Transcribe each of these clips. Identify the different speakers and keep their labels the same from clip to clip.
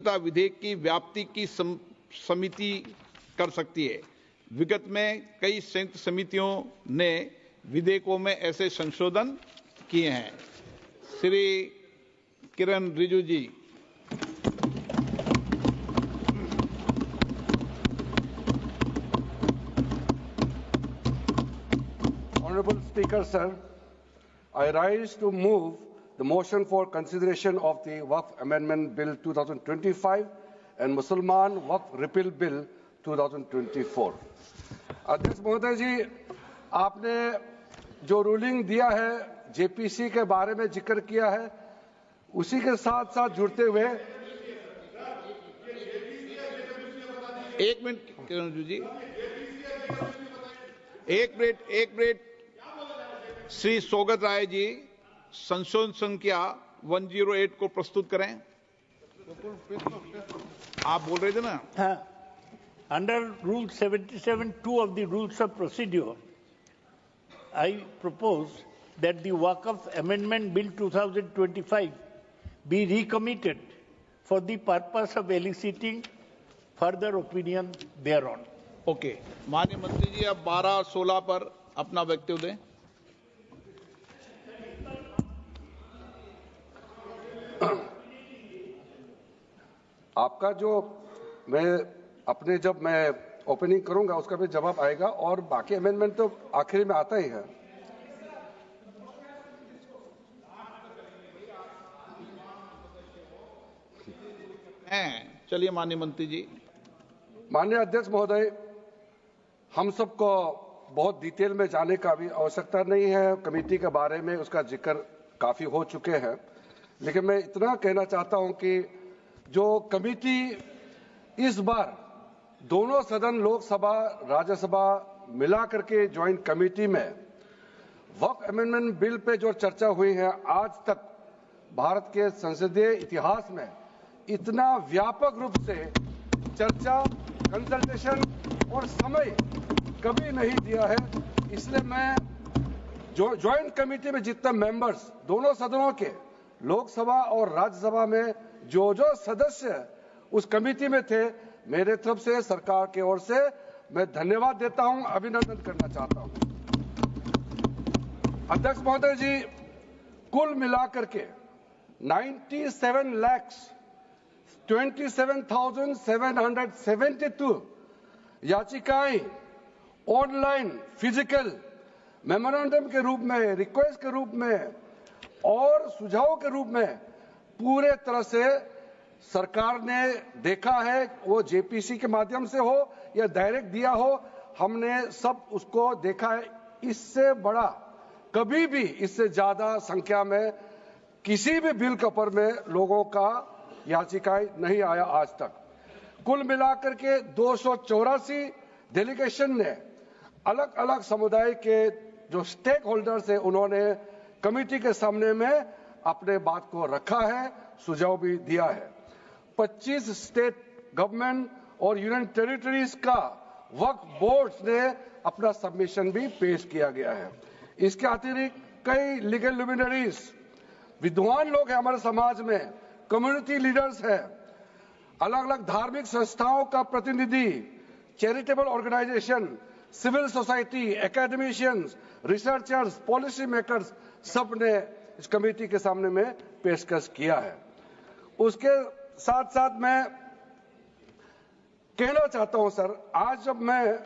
Speaker 1: विधेयक की व्याप्ति की समिति कर सकती है। विगत में कई संयुक्त समितियों ने विधेयकों में ऐसे संशोधन किए हैं। श्री किरण रिजिजू जी।
Speaker 2: Honorable Speaker, sir, I rise to move the motion for consideration of the Waqf Amendment Bill 2025 and Mussalman Waqf Repeal Bill 2024. अध्यक्ष महोदय जी, आपने जो रूलिंग दिया है जेपीसी के बारे में जिक्र किया है, उसी के साथ साथ जुड़ते हुए
Speaker 1: एक मिनट किरण जी, एक मिनट श्री सोगत राय जी संशोधन संख्या 108 को प्रस्तुत करें। आप बोल रहे थे ना?
Speaker 3: हाँ। Under Rule 77(2) of the Rules of Procedure, I propose that the Waqf Amendment Bill 2025 be recommitted for the purpose of eliciting further opinion thereon.
Speaker 1: Okay, माननीय मंत्री जी अब 12-16 पर अपना वक्तव्य दें।
Speaker 2: आपका जो जब मैं ओपनिंग करूंगा उसका भी जवाब आएगा और बाकी अमेंडमेंट तो आखिरी में आता ही है।
Speaker 1: चलिए माननीय मंत्री जी।
Speaker 2: माननीय अध्यक्ष महोदय, हम सबको बहुत डिटेल में जाने का भी आवश्यकता नहीं है। कमेटी के बारे में उसका जिक्र काफी हो चुके हैं, लेकिन मैं इतना कहना चाहता हूं कि जो कमेटी इस बार दोनों सदन लोकसभा राज्यसभा मिला करके ज्वाइंट कमेटी में वक्फ अमेंडमेंट बिल पे जो चर्चा हुई है, आज तक भारत के संसदीय इतिहास में इतना व्यापक रूप से चर्चा, कंसल्टेशन और समय कभी नहीं दिया है। इसलिए मैं जो ज्वाइंट कमेटी में जितने मेंबर्स दोनों सदनों के लोकसभा और राज्यसभा में जो सदस्य उस कमेटी में थे, मेरे तरफ से सरकार की ओर से मैं धन्यवाद देता हूं, अभिनंदन करना चाहता हूं। अध्यक्ष महोदय जी, कुल मिलाकर के 97,27,772 याचिकाएं ऑनलाइन, फिजिकल, मेमोरेंडम के रूप में, रिक्वेस्ट के रूप में और सुझाव के रूप में पूरे तरह से सरकार ने देखा है। वो जेपीसी के माध्यम से हो या डायरेक्ट दिया हो, हमने सब उसको देखा है। इससे बड़ा कभी भी, इससे ज्यादा संख्या में किसी भी बिल के ऊपर में लोगों का याचिकाएं नहीं आया आज तक। कुल मिलाकर के 284 डेलीगेशन ने अलग अलग समुदाय के जो स्टेक होल्डर्स है, उन्होंने कमेटी के सामने में अपने बात को रखा है, सुझाव भी दिया है। 25 स्टेट गवर्नमेंट और यूनियन टेरिटरीज का वक्फ बोर्ड्स ने अपना सबमिशन भी पेश किया गया है। इसके अतिरिक्त कई लीगल लुमिनरीज, विद्वान लोग हैं हमारे समाज में, कम्युनिटी लीडर्स हैं, अलग अलग धार्मिक संस्थाओं का प्रतिनिधि, charitable organisation, civil society, academicians, researchers, policy makers, सब ने इस कमेटी के सामने में पेशकश किया है। उसके साथ साथ मैं कहना चाहता हूं सर, आज जब मैं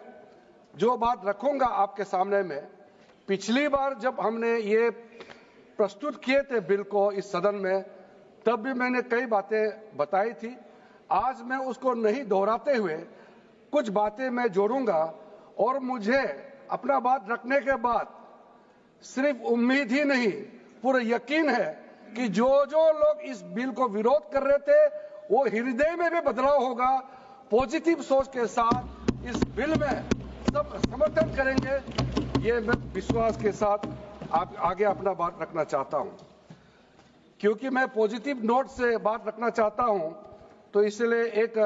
Speaker 2: जो बात रखूंगा आपके सामने में, पिछली बार जब हमने ये प्रस्तुत किए थे बिल को इस सदन में, तब भी मैंने कई बातें बताई थी। आज मैं उसको नहीं दोहराते हुए कुछ बातें मैं जोड़ूंगा और मुझे अपना बात रखने के बाद सिर्फ उम्मीद ही नहीं, पूरा यकीन है कि जो लोग इस बिल को विरोध कर रहे थे, वो हृदय में भी बदलाव होगा। पॉजिटिव सोच के साथ इस बिल में सब समर्थन करेंगे, ये मैं विश्वास के साथ आगे अपना बात रखना चाहता हूं। क्योंकि मैं पॉजिटिव नोट से बात रखना चाहता हूं, तो इसलिए एक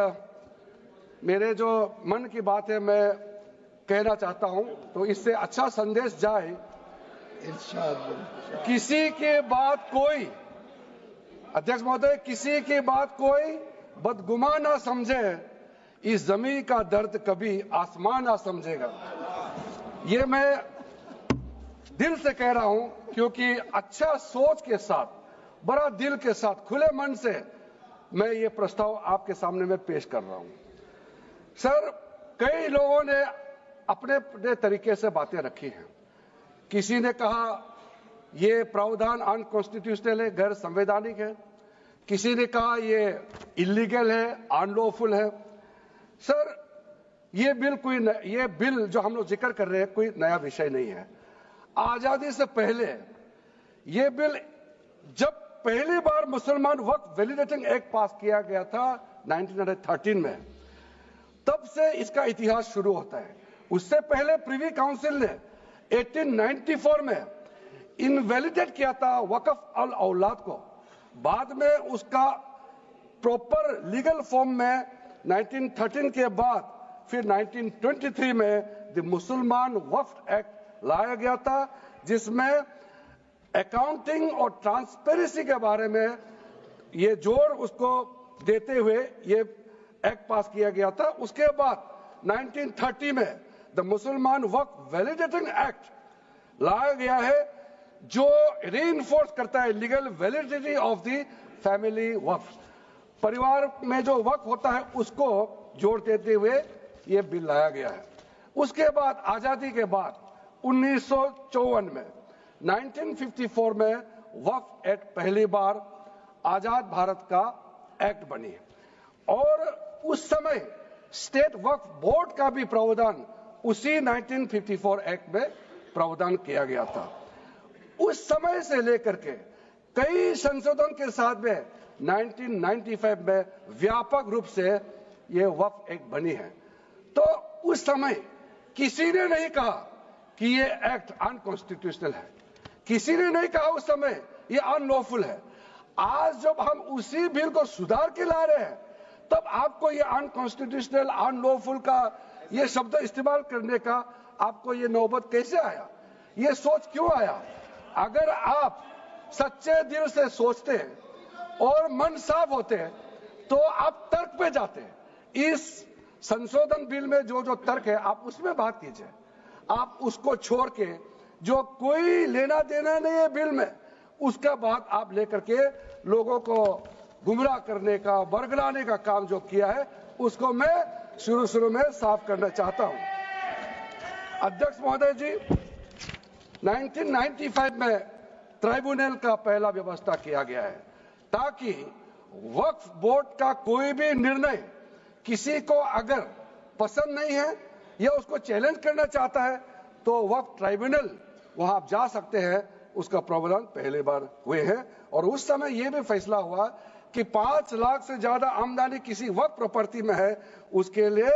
Speaker 2: मेरे जो मन की बात है मैं कहना चाहता हूं, तो इससे अच्छा संदेश जाए। किसी के बात कोई, अध्यक्ष महोदय, किसी की बात कोई बदगुमा ना समझे, इस जमीन का दर्द कभी आसमान ना समझेगा। ये मैं दिल से कह रहा हूं, क्योंकि अच्छा सोच के साथ, बड़ा दिल के साथ, खुले मन से मैं ये प्रस्ताव आपके सामने में पेश कर रहा हूं। सर, कई लोगों ने अपने अपने तरीके से बातें रखी हैं। किसी ने कहा ये प्रावधान अनकॉन्स्टिट्यूशनल है, गैर संवैधानिक है। किसी ने कहा ये इलीगल है, अनलॉफुल है। सर, ये बिल जो हम लोग जिक्र कर रहे हैं कोई नया विषय नहीं है। आजादी से पहले ये बिल, जब पहली बार मुसलमान वक्फ वैलिडेटिंग एक्ट पास किया गया था 1913 में, तब से इसका इतिहास शुरू होता है। उससे पहले प्रिवी काउंसिल ने 1894 में इनवैलिडेट किया था वक्फ अल औलाद को। बाद में उसका प्रॉपर लीगल फॉर्म में 1913 के बाद फिर 1923 में द मुसलमान वक्फ एक्ट लाया गया था, जिसमें अकाउंटिंग और ट्रांसपेरेंसी के बारे में ये जोर उसको देते हुए ये एक्ट पास किया गया था। उसके बाद 1930 में द मुसलमान वक्फ वैलिडेटिंग एक्ट लाया गया है, जो रीइंफोर्स करता है legal validity of the family waqf. परिवार में जो वक्फ होता है उसको जोड़ देते हुए ये बिल लाया गया है। उसके बाद आजादी के बाद 1954 में 1954 में वक्फ एक्ट पहली बार आजाद भारत का एक्ट बनी, और उस समय स्टेट वक्फ बोर्ड का भी प्रावधान उसी 1954 एक्ट में प्रावधान किया गया था। उस समय से लेकर के कई संशोधन के साथ में 1995 में व्यापक रूप से ये वक्फ एक्ट बनी है। तो उस समय किसी ने नहीं कहा कि ये एक्ट अनकॉन्स्टिट्यूशनल है, किसी ने नहीं कहा उस समय ये अनलॉफुल है। आज जब हम उसी बिल को सुधार के ला रहे हैं, तब आपको ये अनकॉन्स्टिट्यूशनल, अनलॉफुल का ये शब्द इस्तेमाल करने का आपको ये नौबत कैसे आया? ये सोच क्यों आया? अगर आप सच्चे दिल से सोचते और मन साफ होते तो आप तर्क पे जाते। इस संशोधन बिल में जो जो तर्क है आप उसमें बात कीजिए। आप उसको छोड़ के जो कोई लेना देना नहीं है बिल में, उसका बात आप लेकर के लोगों को गुमराह करने का, बरगलाने का काम जो किया है, उसको मैं शुरू में साफ करना चाहता हूं। अध्यक्ष महोदय जी, 1995 में ट्राइब्यूनल का पहला व्यवस्था किया गया है, ताकि वक्फ बोर्ड का कोई भी निर्णय किसी को अगर पसंद नहीं है या उसको चैलेंज करना चाहता है तो वक्फ ट्राइब्यूनल वहां आप जा सकते हैं। उसका प्रावधान पहली बार हुए हैं, और उस समय यह भी फैसला हुआ कि 5 लाख से ज्यादा आमदनी किसी वक्फ प्रॉपर्टी में है, उसके लिए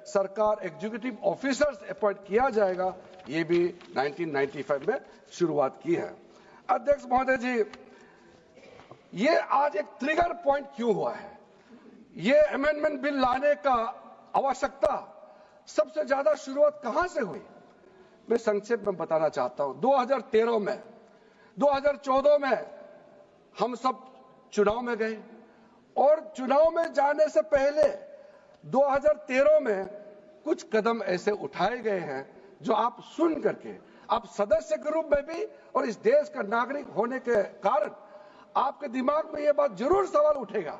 Speaker 2: सरकार एग्जीक्यूटिव ऑफिसर्स अपॉइंट किया जाएगा। ये भी 1995 में शुरुआत की है। अध्यक्ष महोदय जी, ये आज एक ट्रिगर पॉइंट क्यों हुआ है? ये अमेंडमेंट बिल लाने का आवश्यकता सबसे ज्यादा शुरुआत कहां से हुई? मैं संक्षेप में बताना चाहता हूं। 2013 में, 2014 में हम सब चुनाव में गए, और चुनाव में जाने से पहले 2013 में कुछ कदम ऐसे उठाए गए हैं जो आप सुन करके, आप सदस्य के रूप में भी और इस देश का नागरिक होने के कारण आपके दिमाग में यह बात जरूर सवाल उठेगा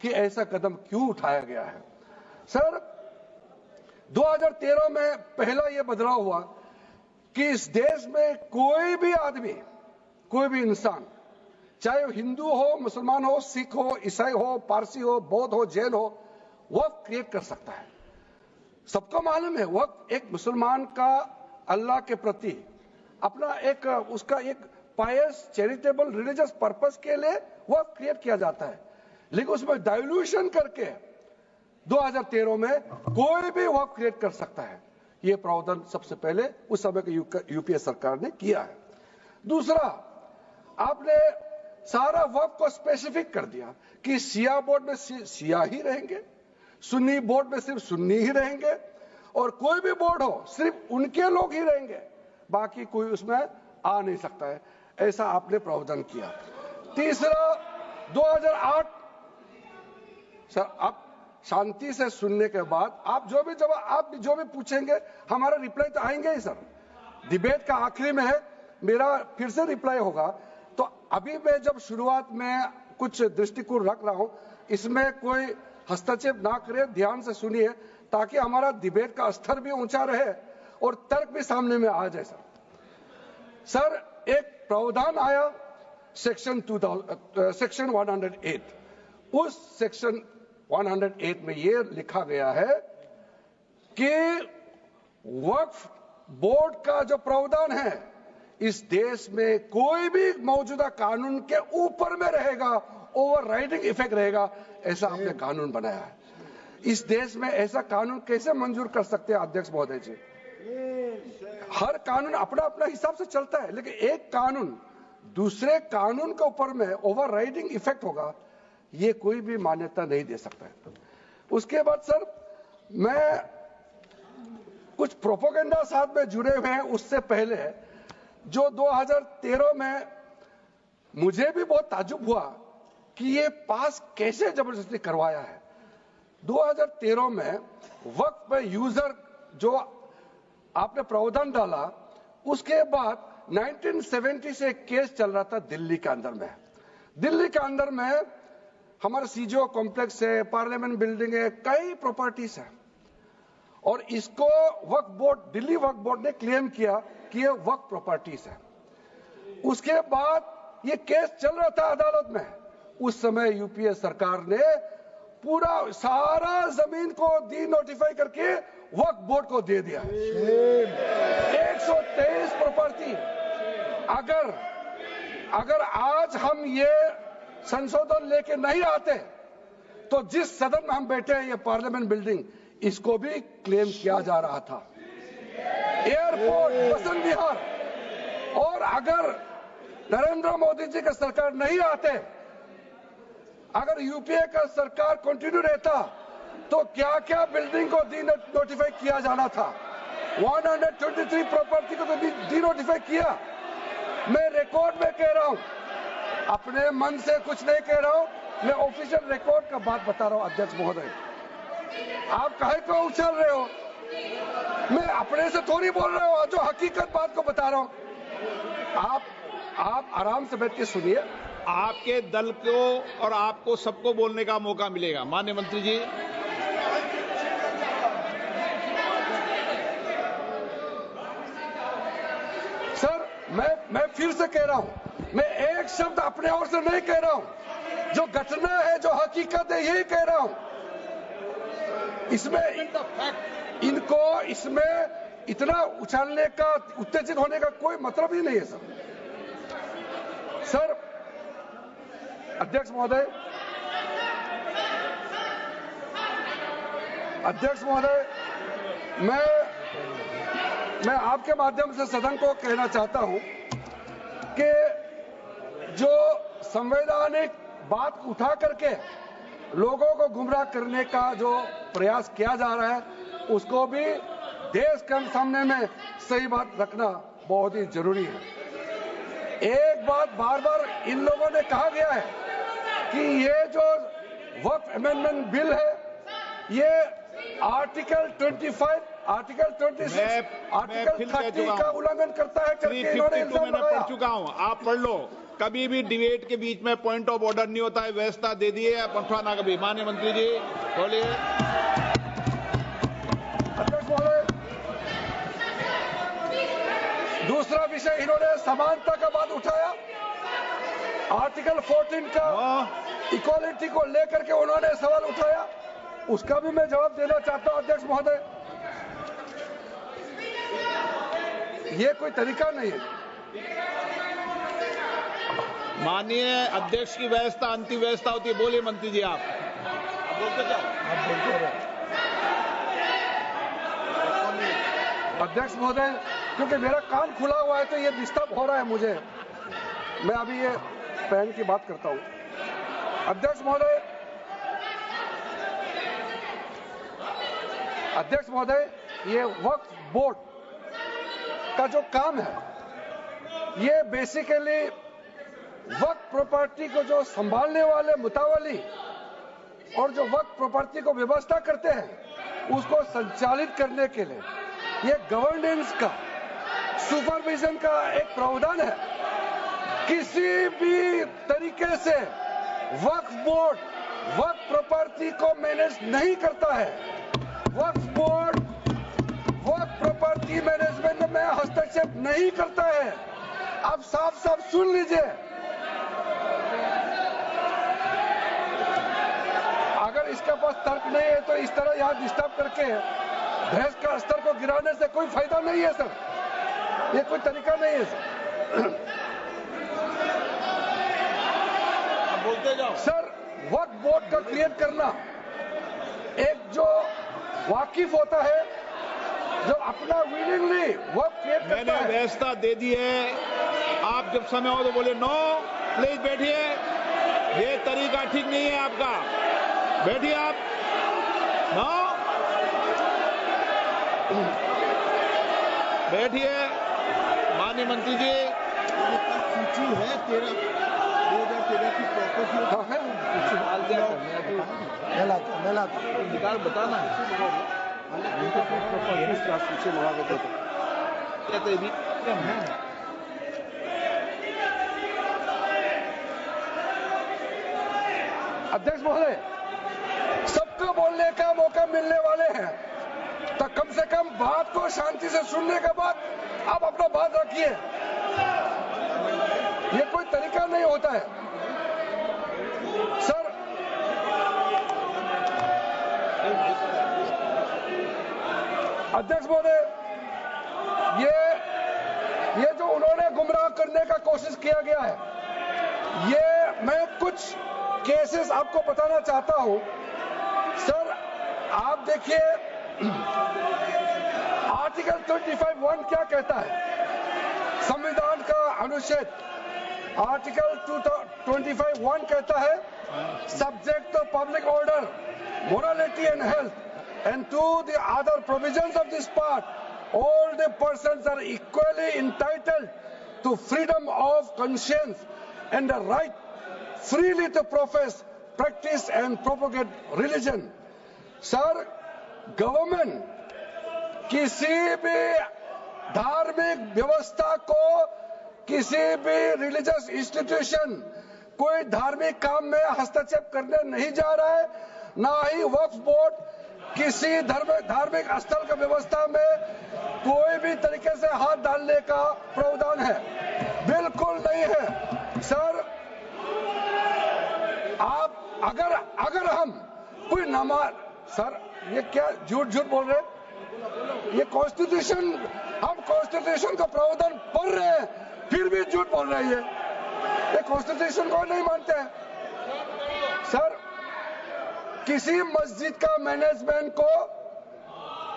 Speaker 2: कि ऐसा कदम क्यों उठाया गया है। सर, 2013 में पहला यह बदलाव हुआ कि इस देश में कोई भी आदमी, कोई भी इंसान, चाहे वो हिंदू हो, मुसलमान हो, सिख हो, ईसाई हो, पारसी हो, बौद्ध हो, जैन हो, वक्फ क्रिएट कर सकता है। सबको मालूम है वक्फ एक मुसलमान का अल्लाह के प्रति अपना एक उसका एक पायस चैरिटेबल रिलीजियस पर्पस के लिए वक्फ क्रिएट किया जाता है, लेकिन उसमें डाइल्यूशन करके 2013 में कोई भी वक्फ क्रिएट कर सकता है। यह प्रावधान सबसे पहले उस समय की यूपीए सरकार ने किया है। दूसरा, आपने सारा वक्फ को स्पेसिफिक कर दिया कि शिया बोर्ड में शिया ही रहेंगे, सुन्नी बोर्ड में सिर्फ सुन्नी ही रहेंगे, और कोई भी बोर्ड हो सिर्फ उनके लोग ही रहेंगे, बाकी कोई उसमें आ नहीं सकता है। ऐसा आपने प्रावधान किया। तीसरा, 2008 सर अब शांति से सुनने के बाद आप जो भी पूछेंगे हमारा रिप्लाई तो आएंगे ही सर। डिबेट का आखिरी में है, मेरा फिर से रिप्लाई होगा। तो अभी मैं जब शुरुआत में कुछ दृष्टिकोण रख रहा हूं, इसमें कोई हस्तक्षेप ना करे, ध्यान से सुनिए ताकि हमारा डिबेट का स्तर भी ऊंचा रहे और तर्क भी सामने में आ जाए। सर एक प्रावधान आया सेक्शन 108, उस सेक्शन 108 में यह लिखा गया है कि वक्फ बोर्ड का जो प्रावधान है इस देश में कोई भी मौजूदा कानून के ऊपर में रहेगा, ओवरराइडिंग इफेक्ट रहेगा, ऐसा आपने कानून बनाया है। इस देश में ऐसा कानून कैसे मंजूर कर सकते हैं अध्यक्ष महोदय जी? हर कानून अपना अपना हिसाब से चलता है, लेकिन एक कानून दूसरे कानून के ऊपर में ओवरराइडिंग इफेक्ट होगा, ये कोई भी मान्यता नहीं दे सकता है। उसके बाद सर मैं कुछ प्रोपोगेंडा साथ में जुड़े हुए हैं। उससे पहले जो 2013 में मुझे भी बहुत ताज्जुब हुआ कि ये पास कैसे जबरदस्ती करवाया है। 2013 में वक्फ पे यूजर जो आपने प्रावधान डाला, उसके बाद 1970 से एक केस चल रहा था दिल्ली के अंदर में। दिल्ली के अंदर में हमारा सीजीओ कॉम्प्लेक्स है, पार्लियामेंट बिल्डिंग है, कई प्रॉपर्टीज है, और इसको वक्फ बोर्ड, दिल्ली वक्फ बोर्ड ने क्लेम किया कि ये वक्फ प्रॉपर्टीज है। उसके बाद ये केस चल रहा था अदालत में। उस समय यूपीए सरकार ने पूरा सारा जमीन को डी नोटिफाई करके वक्फ बोर्ड को दे दिया। 123 प्रॉपर्टी। अगर आज हम ये संशोधन लेके नहीं आते तो जिस सदन में हम बैठे हैं, ये पार्लियामेंट बिल्डिंग, इसको भी क्लेम किया जा रहा था। एयरपोर्ट, बसंत विहार, और अगर नरेंद्र मोदी जी का सरकार नहीं आते, अगर यूपीए का सरकार कंटिन्यू रहता, तो क्या क्या बिल्डिंग को डी नोटिफाई किया जाना था। 123 प्रॉपर्टी को तो डी नोटिफाई किया। मैं रिकॉर्ड में कह रहा हूं, अपने मन से कुछ नहीं कह रहा हूं, मैं ऑफिशियल रिकॉर्ड का बात बता रहा हूं। अध्यक्ष महोदय, आप काहे को उछल रहे हो? मैं अपने से थोड़ी बोल रहा हूं, जो हकीकत बात को बता रहा हूं। आप आराम से बैठ के सुनिए।
Speaker 1: आपके दल को और आपको सबको बोलने का मौका मिलेगा। माननीय मंत्री जी,
Speaker 2: सर मैं फिर से कह रहा हूं, मैं एक शब्द अपने ओर से नहीं कह रहा हूं, जो घटना है, जो हकीकत है, यही कह रहा हूं। इसमें इनको इसमें इतना उछालने का, उत्तेजित होने का कोई मतलब ही नहीं है सर। अध्यक्ष महोदय, मैं आपके माध्यम से सदन को कहना चाहता हूं कि जो संवैधानिक बात उठा करके लोगों को गुमराह करने का जो प्रयास किया जा रहा है, उसको भी देश के सामने में सही बात रखना बहुत ही जरूरी है। एक बात बार बार इन लोगों ने कहा गया है कि ये जो वक्फ अमेंडमेंट बिल है, ये आर्टिकल 25, आर्टिकल 26, आर्टिकल 30 का उल्लंघन करता है करके इन्होंने इल्जाम लगाया।
Speaker 1: पढ़ चुका हूं, आप पढ़ लो। कभी भी डिबेट के बीच में पॉइंट ऑफ ऑर्डर नहीं होता है, व्यवस्था दे दिए, आप उठाना कभी। माननीय मंत्री जी बोलिए।
Speaker 2: अध्यक्ष महोदय, दूसरा विषय इन्होंने समानता का बात उठाया। आर्टिकल 14 का इक्वालिटी को लेकर के उन्होंने सवाल उठाया, उसका भी मैं जवाब देना चाहता हूं। अध्यक्ष महोदय, ये कोई तरीका नहीं है।
Speaker 1: माननीय अध्यक्ष की व्यवस्था अंतिम व्यवस्था होती है। बोलिए मंत्री जी, आप बोलते जाओ।
Speaker 2: अध्यक्ष महोदय, क्योंकि मेरा कान खुला हुआ है तो ये डिस्टर्ब हो रहा है मुझे। मैं अभी ये पेन की बात करता हूं। अध्यक्ष महोदय, ये वक्फ बोर्ड का जो काम है, ये बेसिकली वक्फ प्रॉपर्टी को जो संभालने वाले मुतावली, और जो वक्फ प्रॉपर्टी को व्यवस्था करते हैं उसको संचालित करने के लिए ये गवर्नेंस का, सुपरविजन का एक प्रावधान है। किसी भी तरीके से वक्फ बोर्ड वक्फ प्रॉपर्टी को मैनेज नहीं करता है। वक्फ बोर्ड वक्फ प्रॉपर्टी मैनेजमेंट में हस्तक्षेप नहीं करता है। आप साफ साफ सुन लीजिए, अगर इसके पास तर्क नहीं है तो इस तरह यहाँ डिस्टर्ब करके बहस का स्तर को गिराने से कोई फायदा नहीं है सर, ये कोई तरीका नहीं है सर।
Speaker 1: बोलते जाओ
Speaker 2: सर, वक्फ बोर्ड का क्रिएट करना एक जो वाकिफ होता है, जो अपना विलिंगली वक्फ क्रिएट करता
Speaker 1: मैंने
Speaker 2: है।
Speaker 1: व्यवस्था दे दी है, आप जब समय हो तो बोले नो, प्लीज बैठिए, ये तरीका ठीक नहीं है आपका, बैठिए आप। नो, बैठिए। माननीय मंत्री जी,
Speaker 4: सूची है 2013 की प्रॉपर्टी मैं लाता
Speaker 1: निकाल बताना
Speaker 4: सूची मंगा के देते
Speaker 1: कहते भी
Speaker 2: अध्यक्ष महोदय, सबको बोलने का मौका मिलने वाले हैं, तो कम से कम बात को शांति से सुनने के बाद आप अपना बात रखिए। ये कोई तरीका नहीं होता है सर। अध्यक्ष महोदय, ये जो उन्होंने गुमराह करने का कोशिश किया गया है, ये मैं कुछ केसेस आपको बताना चाहता हूं सर। आप देखिए आर्टिकल 25(1) क्या कहता है, संविधान का अनुच्छेद आर्टिकल 25(1) कहता है, subject to public order, morality and health and to the other provisions of this part, all the persons are equally entitled to freedom of conscience and the right freely to profess, practice and propagate religion। Sir, government किसी भी धार्मिक व्यवस्था को, किसी भी religious institution, कोई धार्मिक काम में हस्तक्षेप करने नहीं जा रहा है, ना ही वक्फ बोर्ड किसी धार्मिक स्थल का व्यवस्था में कोई भी तरीके से हाथ डालने का प्रावधान है, बिल्कुल नहीं है सर। आप अगर हम कोई नमाज, सर ये क्या झूठ बोल रहे हैं, ये कॉन्स्टिट्यूशन, हम कॉन्स्टिट्यूशन का प्रावधान पढ़ रहे हैं फिर भी झूठ बोल रहे हैं, ये कॉन्स्टिट्यूशन को नहीं मानते हैं सर। किसी मस्जिद का मैनेजमेंट को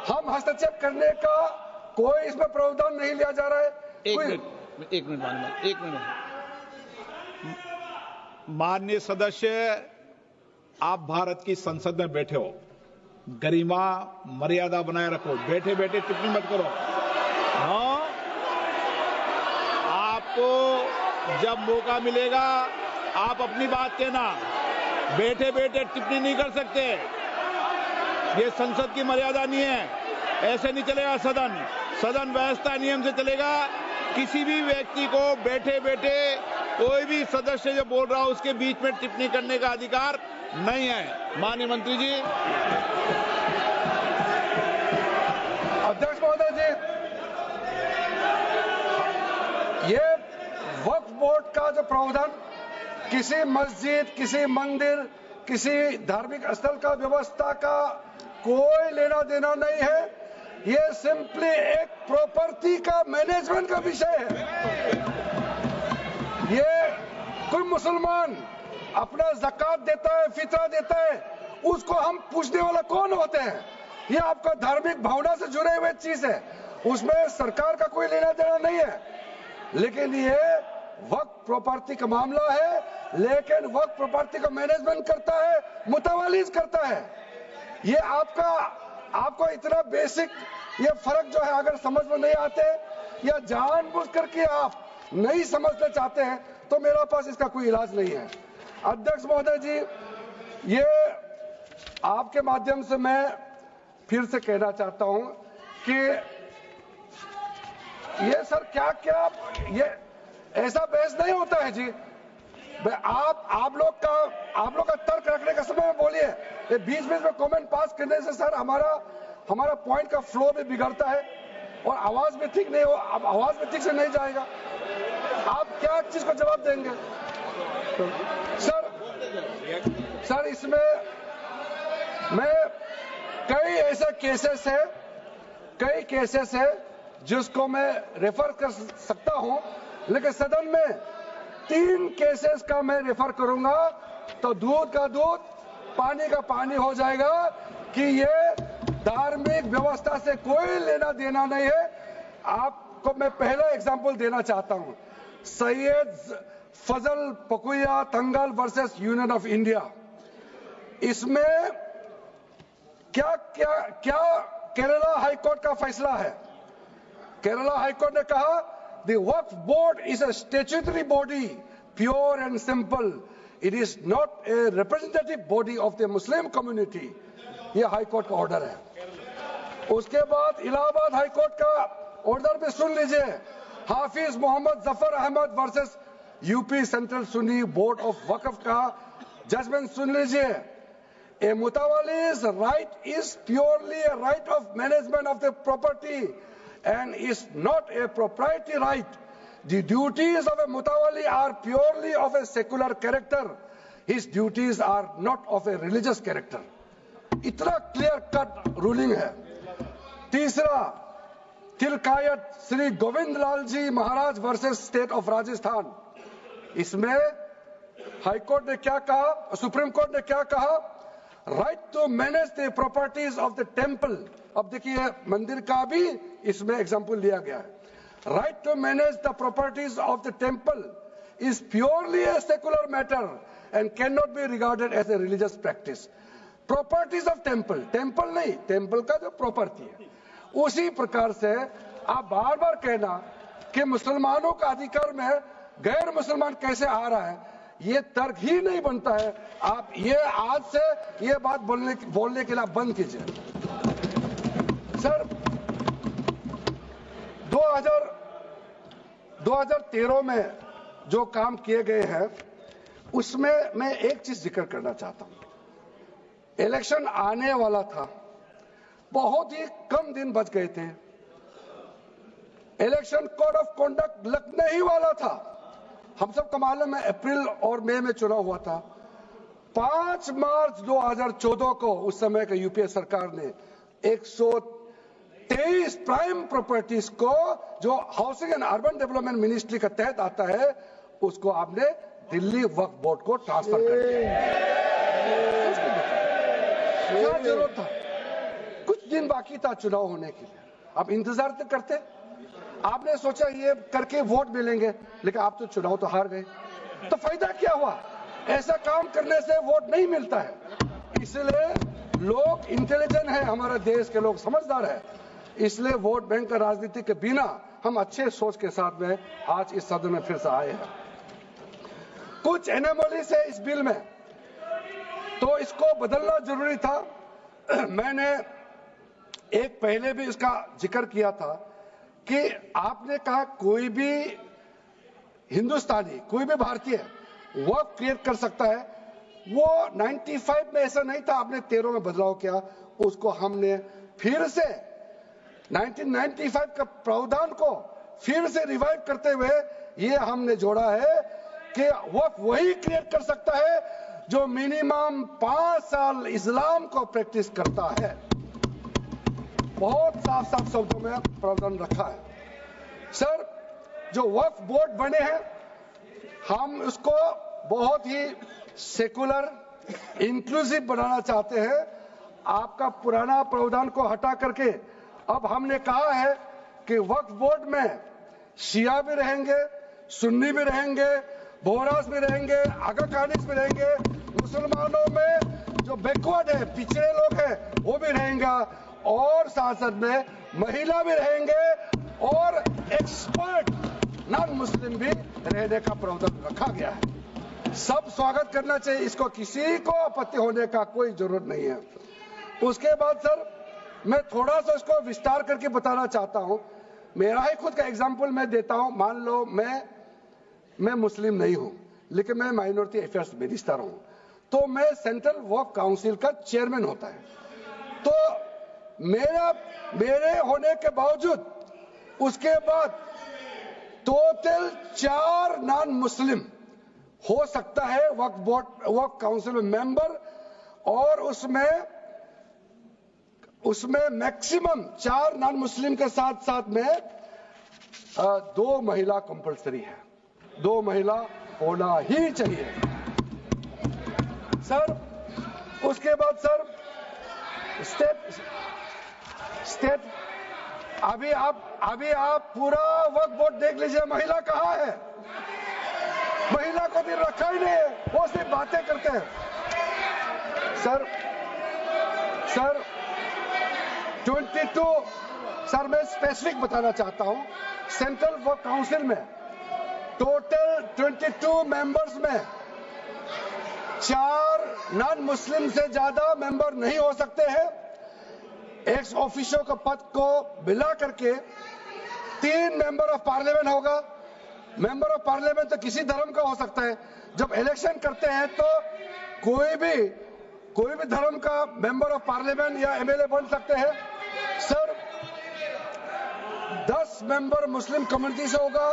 Speaker 2: हम हस्तक्षेप करने का कोई इसमें प्रावधान नहीं लिया जा रहा है।
Speaker 1: एक मिनट माननीय सदस्य, आप भारत की संसद में बैठे हो, गरिमा मर्यादा बनाए रखो, बैठे बैठे टिप्पणी मत करो। हाँ, आपको जब मौका मिलेगा आप अपनी बात कहना, बैठे बैठे टिप्पणी नहीं कर सकते, ये संसद की मर्यादा नहीं है, ऐसे नहीं चलेगा सदन। सदन व्यवस्था नियम से चलेगा। किसी भी व्यक्ति को बैठे बैठे कोई भी सदस्य जो बोल रहा हो उसके बीच में टिप्पणी करने का अधिकार नहीं है। माननीय मंत्री जी।
Speaker 2: अध्यक्ष महोदय जी, ये वक्फ बोर्ड का जो प्रावधान किसी मस्जिद, किसी मंदिर, किसी धार्मिक स्थल का व्यवस्था का कोई लेना देना नहीं है, ये सिंपली एक प्रॉपर्टी का मैनेजमेंट का विषय है। ये कोई मुसलमान अपना ज़कात देता है, फितरा देता है, उसको हम पूछने वाला कौन होते हैं? ये आपका धार्मिक भावना से जुड़े हुए चीज है, उसमें सरकार का कोई लेना देना नहीं है। लेकिन ये वक्फ प्रॉपर्टी का मामला है, लेकिन वक्फ प्रॉपर्टी का मैनेजमेंट करता है, मुतवल्लिज करता है। ये आपको इतना बेसिक ये फर्क जो है अगर समझ में नहीं आते या जानबूझ करके आप नहीं समझना चाहते हैं तो मेरा पास इसका कोई इलाज नहीं है। अध्यक्ष महोदय जी, ये आपके माध्यम से मैं फिर से कहना चाहता हूं कि ये सर क्या ये ऐसा बहस नहीं होता है जी। आप लोग का तर्क रखने का समय में बोलिए, ये बीच में कमेंट पास करने से सर हमारा पॉइंट का फ्लो भी बिगड़ता है और आवाज में ठीक नहीं हो, अब आवाज में ठीक से नहीं जाएगा। आप क्या चीज को जवाब देंगे सर इसमें मैं कई ऐसे केसेस है जिसको मैं रेफर कर सकता हूं, लेकिन सदन में 3 केसेस का मैं रेफर करूंगा तो दूध का दूध पानी का पानी हो जाएगा कि ये धार्मिक व्यवस्था से कोई लेना देना नहीं है। आपको मैं पहला एग्जांपल देना चाहता हूं, सैयद फजल पकुया तंगल वर्सेस यूनियन ऑफ इंडिया। इसमें क्या केरला हाईकोर्ट का फैसला है। केरला हाईकोर्ट ने कहा the Waqf board is a statutory body, pure and simple, it is not a representative body of the Muslim community. यह हाईकोर्ट का ऑर्डर है। उसके बाद इलाहाबाद हाईकोर्ट का ऑर्डर भी सुन लीजिए, Hafiz Mohammad Zafar Ahmad versus UP central Sunni board of Waqf का जजमेंट सुन लीजिए। A mutawalli's right is purely a right of management of the property and is not a proprietary right. The duties of a mutawalli are purely of a secular character. His duties are not of a religious character. इतना clear cut ruling है। तीसरा, तिलकायत श्री गोविंद लाल जी महाराज versus state of Rajasthan. इसमें high court ने क्या कहा, supreme court ने क्या कहा, right to manage the properties of the temple. अब देखिए मंदिर का भी इसमें एग्जांपल लिया गया है। Right to manage the properties of the temple is purely a secular matter and can not be regarded as a religious practice. Properties of temple नहीं, टेम्पल का जो प्रॉपर्टी है। उसी प्रकार से आप बार बार कहना कि मुसलमानों का अधिकार में गैर मुसलमान कैसे आ रहा है, ये तर्क ही नहीं बनता है। आप ये आज से ये बात बोलने के लिए बंद कीजिए। सर 2013 में जो काम किए गए हैं उसमें मैं एक चीज जिक्र करना चाहता हूं। इलेक्शन आने वाला था, बहुत ही कम दिन बच गए थे, इलेक्शन कोड ऑफ कॉन्डक्ट लगने ही वाला था। हम सबको मालूम है अप्रैल और मई में चुनाव हुआ था। 5 मार्च 2014 को उस समय के यूपीए सरकार ने 123 प्राइम प्रॉपर्टीज को जो housing and urban development ministry के तहत आता है उसको आपने दिल्ली वक्फ बोर्ड को ट्रांसफर कर दिया। क्या जरूरत था? कुछ दिन बाकी था चुनाव होने के लिए, आप इंतजार तो करते। आपने सोचा ये करके वोट मिलेंगे, लेकिन आप तो चुनाव तो हार गए, तो फायदा क्या हुआ? ऐसा काम करने से वोट नहीं मिलता है। इसलिए लोग इंटेलिजेंट है, हमारे देश के लोग समझदार है, इसलिए वोट बैंक का राजनीति के बिना हम अच्छे सोच के साथ में आज इस सदन में फिर से आए हैं। कुछ एनोमलीज है इस बिल में, तो इसको बदलना जरूरी था। मैंने एक पहले भी इसका जिक्र किया था कि आपने कहा कोई भी हिंदुस्तानी, कोई भी भारतीय वक्फ क्रिएट कर सकता है। वो 95 में ऐसा नहीं था, आपने 13 में बदलाव किया, उसको हमने फिर से 1995 का प्रावधान को फिर से रिवाइव करते हुए ये हमने जोड़ा है कि वक्फ वही क्रिएट कर सकता है जो मिनिमम 5 साल इस्लाम को प्रैक्टिस करता है। बहुत साफ साफ शब्दों में प्रावधान रखा है। सर, जो वक्फ बोर्ड बने हैं हम उसको बहुत ही सेकुलर इंक्लूसिव बनाना चाहते हैं। आपका पुराना प्रावधान को हटा करके अब हमने कहा है कि वक्फ बोर्ड में शिया भी रहेंगे, सुन्नी भी रहेंगे, बोहरास भी रहेंगे, आगा कानिस भी रहेंगे, मुसलमानों में जो बैकवर्ड है, पिछड़े लोग हैं वो भी रहेंगे, और साथ साथ में महिला भी रहेंगे और एक्सपर्ट नॉन मुस्लिम भी रहने का प्रावधान रखा गया है। सब स्वागत करना चाहिए, इसको किसी को आपत्ति होने का कोई जरूरत नहीं है। उसके बाद सर मैं थोड़ा सा इसको विस्तार करके बताना चाहता हूं। मेरा ही खुद का एग्जांपल मैं देता हूं। मान लो मैं मुस्लिम नहीं हूं, लेकिन मैं माइनॉरिटी अफेयर्स मिनिस्टर हूं, तो मैं सेंट्रल वक्फ काउंसिल का चेयरमैन होता है। तो मेरे होने के बावजूद उसके बाद टोटल 4 नॉन मुस्लिम हो सकता है वक्फ काउंसिल में मेंबर, और उसमें मैक्सिमम 4 नॉन मुस्लिम के साथ साथ में 2 महिला कंपलसरी है। 2 महिला होना ही चाहिए सर। उसके बाद सर स्टेट अभी आप पूरा वक्फ बोर्ड देख लीजिए, महिला कहाँ है? महिला को भी रखा ही नहीं है, वो सिर्फ बातें करते हैं। सर 22 सर मैं स्पेसिफिक बताना चाहता हूं। सेंट्रल वक्फ काउंसिल में टोटल 22 मेंबर्स में 4 नॉन मुस्लिम से ज्यादा मेंबर नहीं हो सकते हैं। एक्स ऑफिशियो के पद को मिला करके 3 मेंबर ऑफ पार्लियामेंट होगा। मेंबर ऑफ पार्लियामेंट तो किसी धर्म का हो सकता है। जब इलेक्शन करते हैं तो कोई भी धर्म का मेंबर ऑफ पार्लियामेंट या एमएलए बन सकते हैं। सर 10 मेंबर मुस्लिम कम्युनिटी से होगा,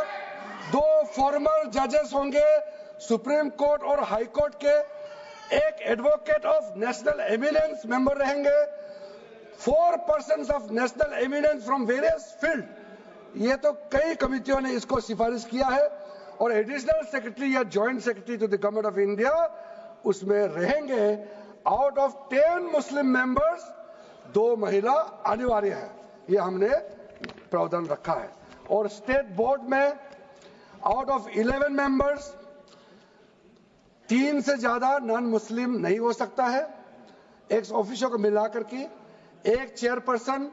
Speaker 2: 2 फॉर्मर जजेस होंगे सुप्रीम कोर्ट और हाई कोर्ट के, 1 advocate of national eminence member रहेंगे, 4 persons of national eminence from various field. ये तो कई कमिटियों ने इसको सिफारिश किया है। और एडिशनल सेक्रेटरी या joint secretary to the government of India उसमें रहेंगे। आउट ऑफ 10 मुस्लिम मेंबर्स 2 महिला अनिवार्य है, ये हमने प्रावधान रखा है। और स्टेट बोर्ड में आउट ऑफ 11 मेंबर्स 3 से ज्यादा नॉन मुस्लिम नहीं हो सकता है। एक्स ऑफिसर को मिलाकर के 1 chairperson,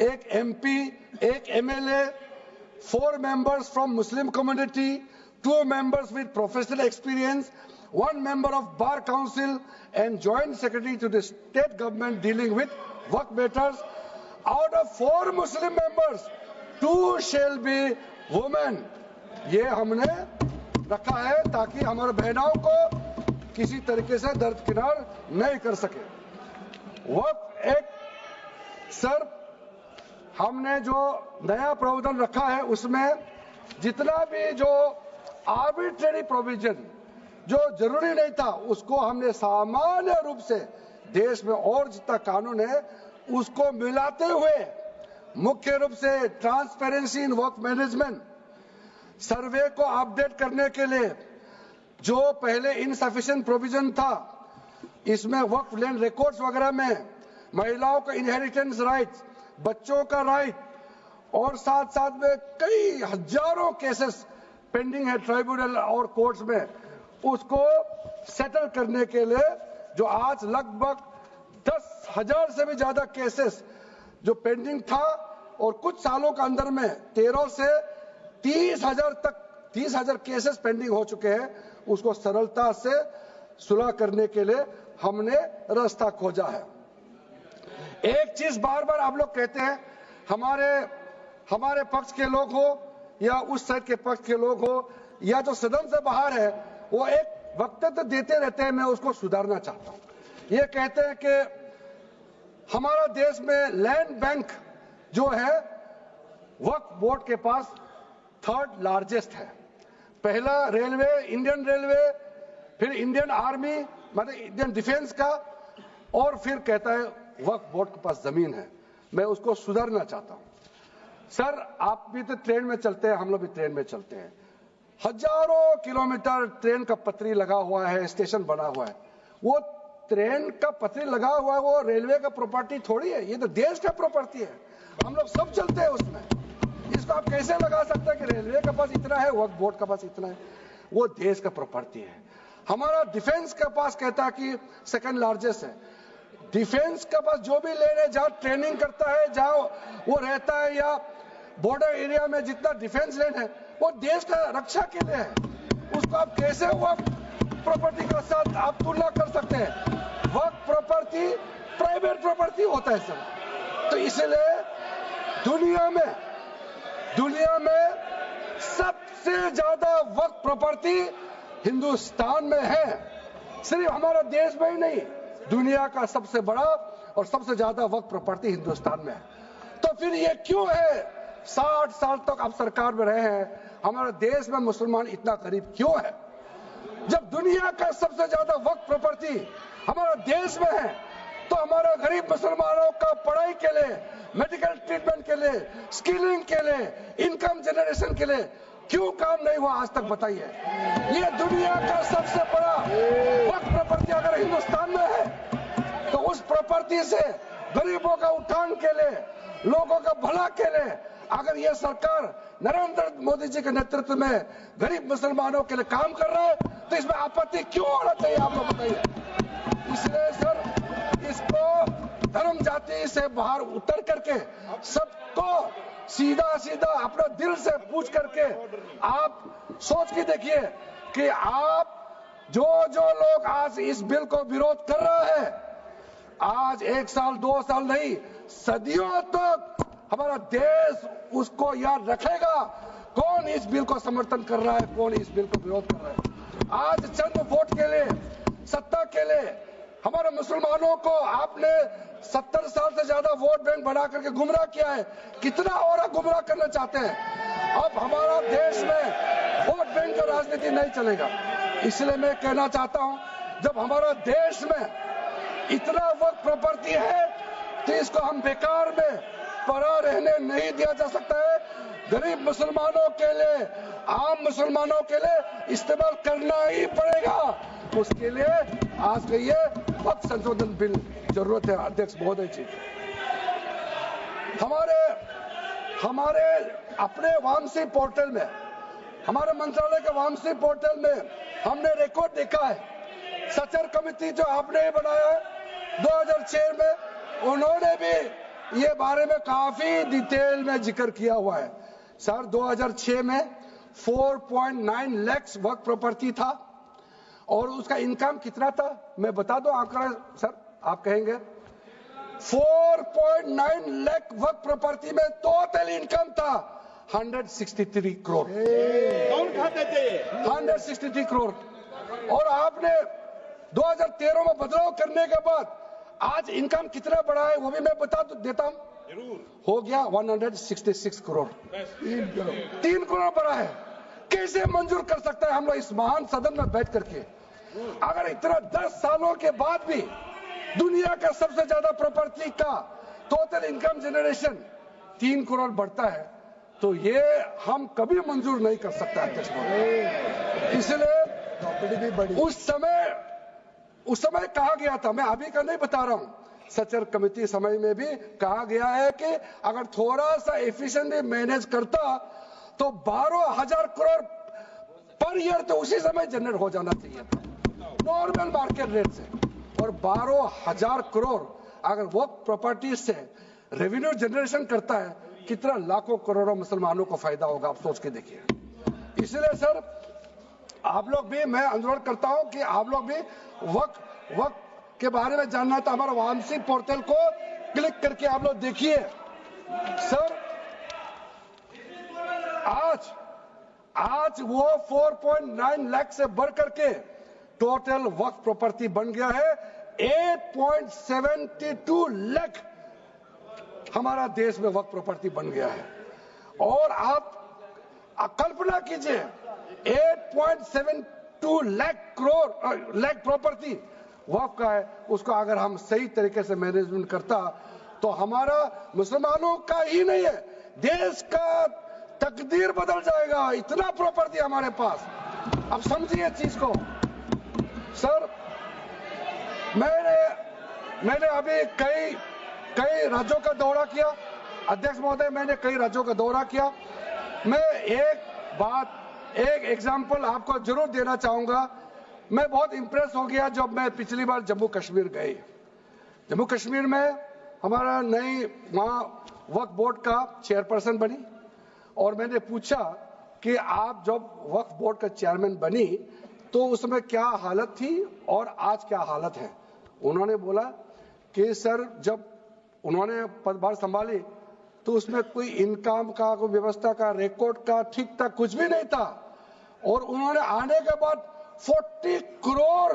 Speaker 2: 1 MP, 1 MLA, 4 members from Muslim community, 2 members with professional experience, 1 member of Bar Council and Joint Secretary to the state government dealing with work matters. Out of 4 Muslim members, 2 shall be women. ये हमने रखा है ताकि हमारे बहनों को किसी तरीके से दरकिनार नहीं कर सके। वक्फ एक्ट सर हमने जो नया प्रावधान रखा है उसमें जितना भी जो आर्बिट्रेरी प्रोविजन जो जरूरी नहीं था उसको हमने सामान्य रूप से देश में और जितना कानून है उसको मिलाते हुए मुख्य रूप से ट्रांसपेरेंसी इन वक्फ मैनेजमेंट, सर्वे को अपडेट करने के लिए जो पहले इनसफिशिएंट प्रोविजन था, इसमें वक्फ लैंड रिकॉर्ड्स वगैरह में महिलाओं का इनहेरिटेंस राइट्स, बच्चों का राइट, और साथ साथ में कई हजारों केसेस पेंडिंग है ट्राइब्यूनल और कोर्ट्स में, उसको सेटल करने के लिए जो आज लगभग 10,000 से भी ज्यादा केसेस जो पेंडिंग था और कुछ सालों के अंदर में 13 से 30,000 केसेस पेंडिंग हो चुके हैं, उसको सरलता से सुलह करने के लिए हमने रास्ता खोजा है। एक चीज बार बार आप लोग कहते हैं, हमारे पक्ष के लोग हो या उस साइड के पक्ष के लोग हो या जो सदन से बाहर है, वो एक वक्तव्य देते रहते हैं, मैं उसको सुधारना चाहता हूं। ये कहते हैं कि हमारा देश में लैंड बैंक जो है वक्फ बोर्ड के पास 3rd लार्जेस्ट है। पहला रेलवे, इंडियन रेलवे, फिर इंडियन आर्मी मतलब इंडियन डिफेंस का, और फिर कहता है वक्फ बोर्ड के पास जमीन है। मैं उसको सुधारना चाहता हूं। सर आप भी तो ट्रेन में चलते हैं, हम लोग भी ट्रेन में चलते हैं, हजारों किलोमीटर ट्रेन का पटरी लगा हुआ है, स्टेशन बना हुआ है। वो ट्रेन का पटरी लगा हुआ है, वो रेलवे का प्रॉपर्टी थोड़ी है, ये तो देश का प्रॉपर्टी है, हम लोग सब चलते हैं उसमें। इसको आप कैसे लगा सकते हैं कि रेलवे के पास इतना है, वक्फ बोर्ड के पास इतना है? वो देश का प्रॉपर्टी है। हमारा डिफेंस के पास कहता है कि 2nd लार्जेस्ट है। डिफेंस के पास जो भी लैंड है, जहां ट्रेनिंग करता है, जहां वो रहता है, या बॉर्डर एरिया में जितना डिफेंस लैंड है वो देश का रक्षा के लिए है। उसको आप कैसे वक्फ प्रॉपर्टी का साथ आप तुलना कर सकते हैं। वक्फ प्रॉपर्टी प्राइवेट प्रॉपर्टी होता है सर। तो इसलिए दुनिया में सबसे ज्यादा वक्फ प्रॉपर्टी हिंदुस्तान में है। सिर्फ हमारा देश में ही नहीं, दुनिया का सबसे बड़ा और सबसे ज्यादा वक्फ प्रॉपर्टी हिंदुस्तान में है। तो फिर ये क्यों है 60 साल तक आप सरकार में रहे हैं, हमारे देश में मुसलमान इतना गरीब क्यों है? जब दुनिया का सबसे ज्यादा वक्फ प्रॉपर्टी हमारे देश में है, तो हमारे गरीब मुसलमानों का पढ़ाई के लिए, मेडिकल ट्रीटमेंट के लिए, स्किलिंग के लिए, इनकम जनरेशन के लिए क्यों काम नहीं हुआ आज तक बताइए? ये दुनिया का सबसे बड़ा वक्फ प्रॉपर्टी अगर हिंदुस्तान में है, तो उस प्रॉपर्टी से गरीबों का उत्थान के लिए, लोगों का भला के लिए अगर ये सरकार नरेंद्र मोदी जी के नेतृत्व में गरीब मुसलमानों के लिए काम कर रहा है, तो इसमें आपत्ति क्यों होना चाहिए आप लोग बताइए? इसलिए सर, इसको धर्म जाति से बाहर उतर करके सबको सीधा सीधा अपना दिल से पूछ करके आप सोच के देखिए कि आप जो लोग आज इस बिल को विरोध कर रहा है, आज 1 साल 2 साल नहीं, सदियों तक हमारा देश उसको याद रखेगा कौन इस बिल को समर्थन कर रहा है, कौन इस बिल को विरोध कर रहा है। आज चंद वोट के लिए, सत्ता के लिए हमारे मुसलमानों को आपने 70 साल से ज्यादा वोट बैंक बना करके गुमराह किया है। कितना और गुमराह करना चाहते हैं? अब हमारा देश में वोट बैंक का राजनीति नहीं चलेगा। इसलिए मैं कहना चाहता हूं, जब हमारा देश में इतना वक्फ प्रॉपर्टी है, तो इसको हम बेकार में पड़ा रहने नहीं दिया जा सकता है। गरीब मुसलमानों के लिए, आम मुसलमानों के लिए इस्तेमाल करना ही पड़ेगा। उसके लिए आज के ये वक्फ संशोधन बिल जरूरत है। अध्यक्ष महोदय जी, हमारे अपने वामसी पोर्टल में, हमारे मंत्रालय के वामसी पोर्टल में हमने रिकॉर्ड देखा है। सचर कमेटी जो आपने बनाया है 2006 में, उन्होंने भी ये बारे में काफी डिटेल में जिक्र किया हुआ है। सर 2006 में 4.9 लाख वक्फ प्रॉपर्टी था और उसका इनकम कितना था मैं बता दूं आंकड़ा सर, आप कहेंगे 4.9 लाख वक्फ प्रॉपर्टी में टोटल इनकम था 163 करोड़।
Speaker 4: कौन खाते थे?
Speaker 2: 163 करोड़। और आपने 2013 में बदलाव करने के बाद आज इनकम कितना बढ़ा है वो भी मैं बता देता हूं। हो गया 166 करोड़। 3 करोड़ बढ़ा है। कैसे मंजूर कर सकता है हम लोग इस महान सदन में बैठ करके? अगर इतना 10 सालों के बाद भी दुनिया का सबसे ज्यादा प्रॉपर्टी का टोटल इनकम जनरेशन 3 करोड़ बढ़ता है, तो ये हम कभी मंजूर नहीं कर सकते अध्यक्ष महोदय। इसलिए उस समय कहा गया था, मैं अभी का नहीं बता रहा हूं, सचर कमेटी समय में भी कहा गया है कि अगर थोड़ा सा एफिशिएंटली मैनेज करता तो 12,000 करोड़ पर ईयर तो उसी समय जनरेट हो जाना चाहिए था नॉर्मल मार्केट रेट से। और 12,000 करोड़ अगर वो प्रॉपर्टी से रेवेन्यू जनरेशन करता है, कितना लाखों करोड़ों मुसलमानों को फायदा होगा, आप सोच के देखिए। इसलिए सर आप लोग भी, मैं अनुरोध करता हूं कि आप लोग भी वक्त के बारे में जानना है तो हमारा वामसी पोर्टल को क्लिक करके आप लोग देखिए। सर आज वो 4.9 लाख से बढ़ करके टोटल वक्फ प्रॉपर्टी बन गया है 8.72 लाख। हमारा देश में वक्फ प्रॉपर्टी बन गया है। और आप कल्पना कीजिए 8.72 लाख प्रॉपर्टी वक्फ का है, उसको अगर हम सही तरीके से मैनेजमेंट करता तो हमारा मुसलमानों का ही नहीं है, देश का तकदीर बदल जाएगा। इतना प्रॉपर्टी हमारे पास। अब समझिए चीज को। सर मैंने अभी कई राज्यों का दौरा किया अध्यक्ष महोदय, मैंने कई राज्यों का दौरा किया। मैं एक एग्जांपल आपको जरूर देना चाहूंगा। मैं बहुत इंप्रेस हो गया जब मैं पिछली बार जम्मू कश्मीर गई। जम्मू कश्मीर में हमारा नई वहां वक्फ बोर्ड का चेयरपर्सन बनी और मैंने पूछा कि आप जब वक्फ बोर्ड का चेयरमैन बनी तो उसमें क्या हालत थी और आज क्या हालत है। उन्होंने बोला कि सर जब उन्होंने पदभार संभाली तो उसमें कोई इनकम का, कोई व्यवस्था का, रिकॉर्ड का ठीक ठाक कुछ भी नहीं था, और उन्होंने आने के बाद 40 करोड़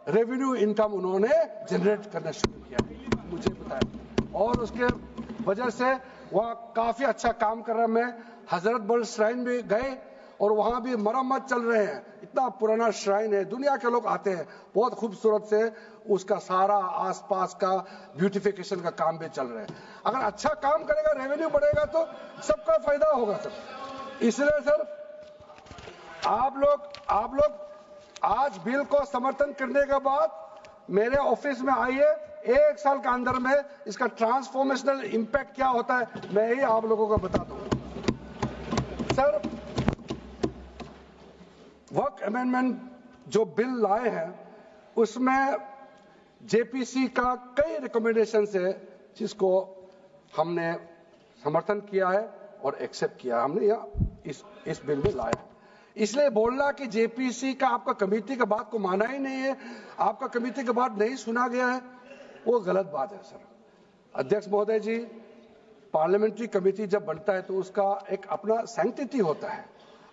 Speaker 2: रेवेन्यू इनकम उन्होंने जनरेट करना शुरू किया, मुझे बताया, और उसके वजह से वह काफी अच्छा काम कर रहा है। मैं हजरत बल श्राइन भी गए और वहां भी मरम्मत चल रहे हैं, इतना पुराना श्राइन है, दुनिया के लोग आते हैं, बहुत खूबसूरत से उसका सारा आसपास का ब्यूटिफिकेशन का काम भी चल रहा है। अगर अच्छा काम करेगा, रेवेन्यू बढ़ेगा तो सबका फायदा होगा सर। इसलिए सर आप लोग आज बिल को समर्थन करने के बाद मेरे ऑफिस में आइए, 1 साल के अंदर में इसका ट्रांसफॉर्मेशनल इंपैक्ट क्या होता है मैं ही आप लोगों को बता दूंगा। सर वक्फ अमेंडमेंट जो बिल लाए हैं उसमें जेपीसी का कई रिकमेंडेशन है जिसको हमने समर्थन किया है और एक्सेप्ट किया हमने इस बिल में लाया। इसलिए बोलना कि जेपीसी का आपका कमेटी की बात को माना ही नहीं है, आपका कमेटी की बात नहीं सुना गया है, वो गलत बात है सर। अध्यक्ष महोदय जी, पार्लियामेंट्री कमेटी जब बनता है तो उसका एक अपना सैंक्टिटी होता है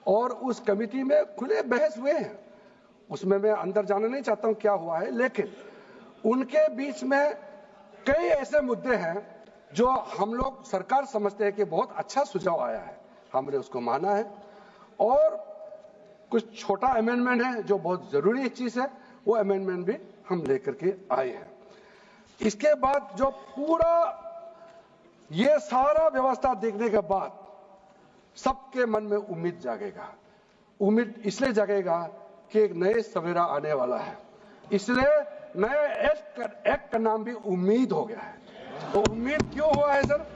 Speaker 2: और उस कमेटी में खुले बहस हुए हैं, उसमें मैं अंदर जाना नहीं चाहता हूं क्या हुआ है, लेकिन उनके बीच में कई ऐसे मुद्दे हैं जो हम लोग सरकार समझते हैं कि बहुत अच्छा सुझाव आया है, हमने उसको माना है, और कुछ छोटा अमेंडमेंट है जो बहुत जरूरी चीज है, वो अमेंडमेंट भी हम लेकर के आए हैं। इसके बाद जो पूरा ये सारा व्यवस्था देखने के बाद सबके मन में उम्मीद जागेगा। उम्मीद इसलिए जागेगा कि एक नए सवेरा आने वाला है, इसलिए नए एक्ट का नाम भी उम्मीद हो गया है। तो उम्मीद क्यों हुआ है सर,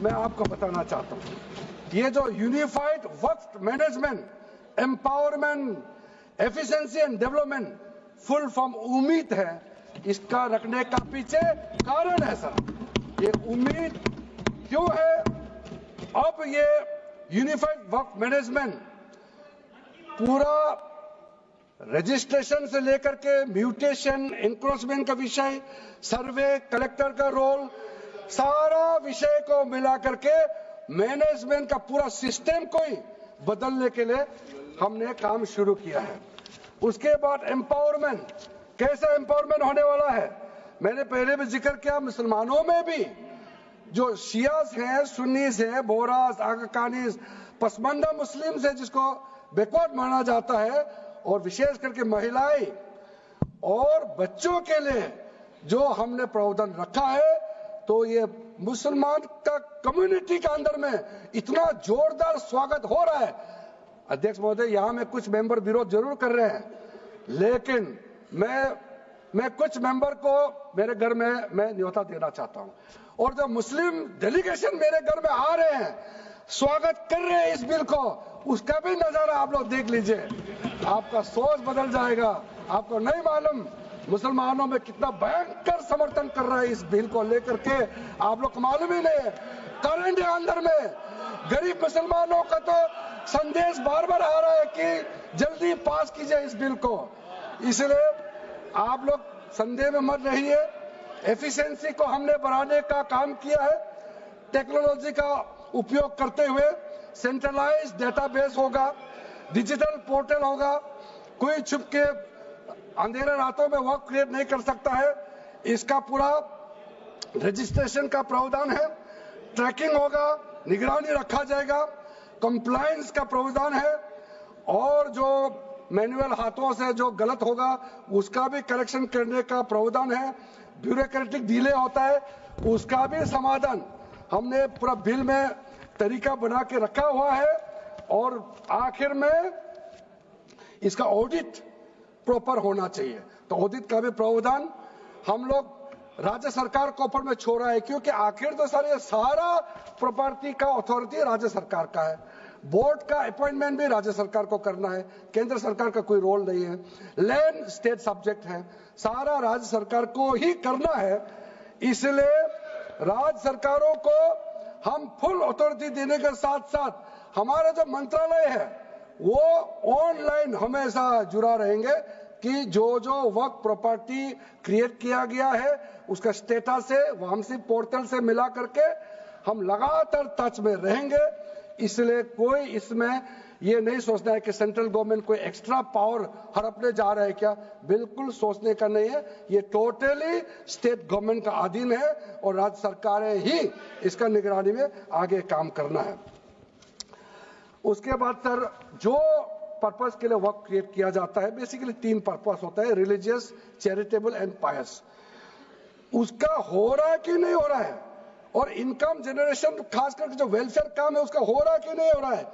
Speaker 2: मैं आपको बताना चाहता हूं। ये जो unified Waqf management, empowerment, efficiency and development, full form उम्मीद है, इसका रखने का पीछे कारण है सर। ये उम्मीद क्यों है, अब ये यूनिफाइड वक्फ मैनेजमेंट पूरा रजिस्ट्रेशन से लेकर के म्यूटेशन, इंक्रोचमेंट का विषय, सर्वे, कलेक्टर का रोल, सारा विषय को मिला करके मैनेजमेंट का पूरा सिस्टम को ही बदलने के लिए हमने काम शुरू किया है। उसके बाद एम्पावरमेंट, कैसा एम्पावरमेंट होने वाला है, मैंने पहले भी जिक्र किया, मुसलमानों में भी जो शियास हैं, सुन्नीस हैं, बोरास, आकाकानीस, पसमानदा मुस्लिम्स है जिसको बैकवर्ड माना जाता है, और विशेष करके महिलाएं और बच्चों के लिए जो हमने प्रावधान रखा है, तो ये मुसलमान का कम्युनिटी के अंदर में इतना जोरदार स्वागत हो रहा है। अध्यक्ष महोदय, यहां में कुछ मेंबर विरोध जरूर कर रहे हैं, लेकिन मैं कुछ मेंबर को मेरे घर में मैं न्योता देना चाहता हूं, और जो मुस्लिम डेलीगेशन मेरे घर में आ रहे हैं, स्वागत कर रहे हैं इस बिल को, उसका भी नजारा आप लोग देख लीजिए, आपका सोच बदल जाएगा। आपको नहीं मालूम मुसलमानों में कितना भयंकर समर्थन कर रहा है इस बिल को लेकर के, आप लोग को मालूम ही नहीं है। करंट अंदर में गरीब मुसलमानों का तो संदेश बार बार आ रहा है कि जल्दी पास कीजिए इस बिल को, इसलिए आप लोग संदेह में मत रहिए। एफिशिएंसी को हमने बढ़ाने का काम किया है, टेक्नोलॉजी का उपयोग करते हुए सेंट्रलाइज्ड डेटाबेस होगा, डिजिटल पोर्टल होगा, कोई छुप के अंधेरे रातों में वर्क क्रिएट नहीं कर सकता है, इसका पूरा रजिस्ट्रेशन का प्रावधान है, ट्रैकिंग होगा, निगरानी रखा जाएगा, कंप्लायंस का प्रावधान है, और जो मैनुअल हाथों से जो गलत होगा उसका भी करेक्शन करने का प्रावधान है, ब्यूरोक्रेटिक डिले होता है उसका भी समाधान हमने पूरा बिल में तरीका बना के रखा हुआ है, और आखिर में इसका ऑडिट प्रॉपर होना चाहिए, तो ऑडिट का भी प्रावधान हम लोग राज्य सरकार को ऊपर में छोड़ा है, क्योंकि आखिर तो सारा प्रॉपर्टी का अथॉरिटी राज्य सरकार का है, बोर्ड का अपॉइंटमेंट भी राज्य सरकार को करना है, केंद्र सरकार का कोई रोल नहीं है, लैंड स्टेट सब्जेक्ट है, सारा राज्य सरकार को ही करना है। इसलिए राज्य सरकारों को हम फुल अथॉरिटी देने के साथ साथ हमारा जो मंत्रालय है वो ऑनलाइन हमेशा जुड़ा रहेंगे कि जो वक्फ प्रॉपर्टी क्रिएट किया गया है उसका स्टेटस है वामसी पोर्टल से मिला करके हम लगातार टच में रहेंगे। इसलिए कोई इसमें ये नहीं सोचना है कि सेंट्रल गवर्नमेंट कोई एक्स्ट्रा पावर हड़पने जा रहा है क्या, बिल्कुल सोचने का नहीं है। ये टोटली स्टेट गवर्नमेंट का अधीन है और राज्य सरकारें ही इसका निगरानी में आगे काम करना है। उसके बाद सर जो पर्पस के लिए वक्फ क्रिएट किया जाता है, बेसिकली 3 पर्पस होता है, रिलीजियस, चैरिटेबल एंड पायस। उसका हो रहा है कि नहीं हो रहा है, और इनकम जनरेशन खास करके जो वेलफेयर काम है उसका हो रहा है कि नहीं हो रहा है,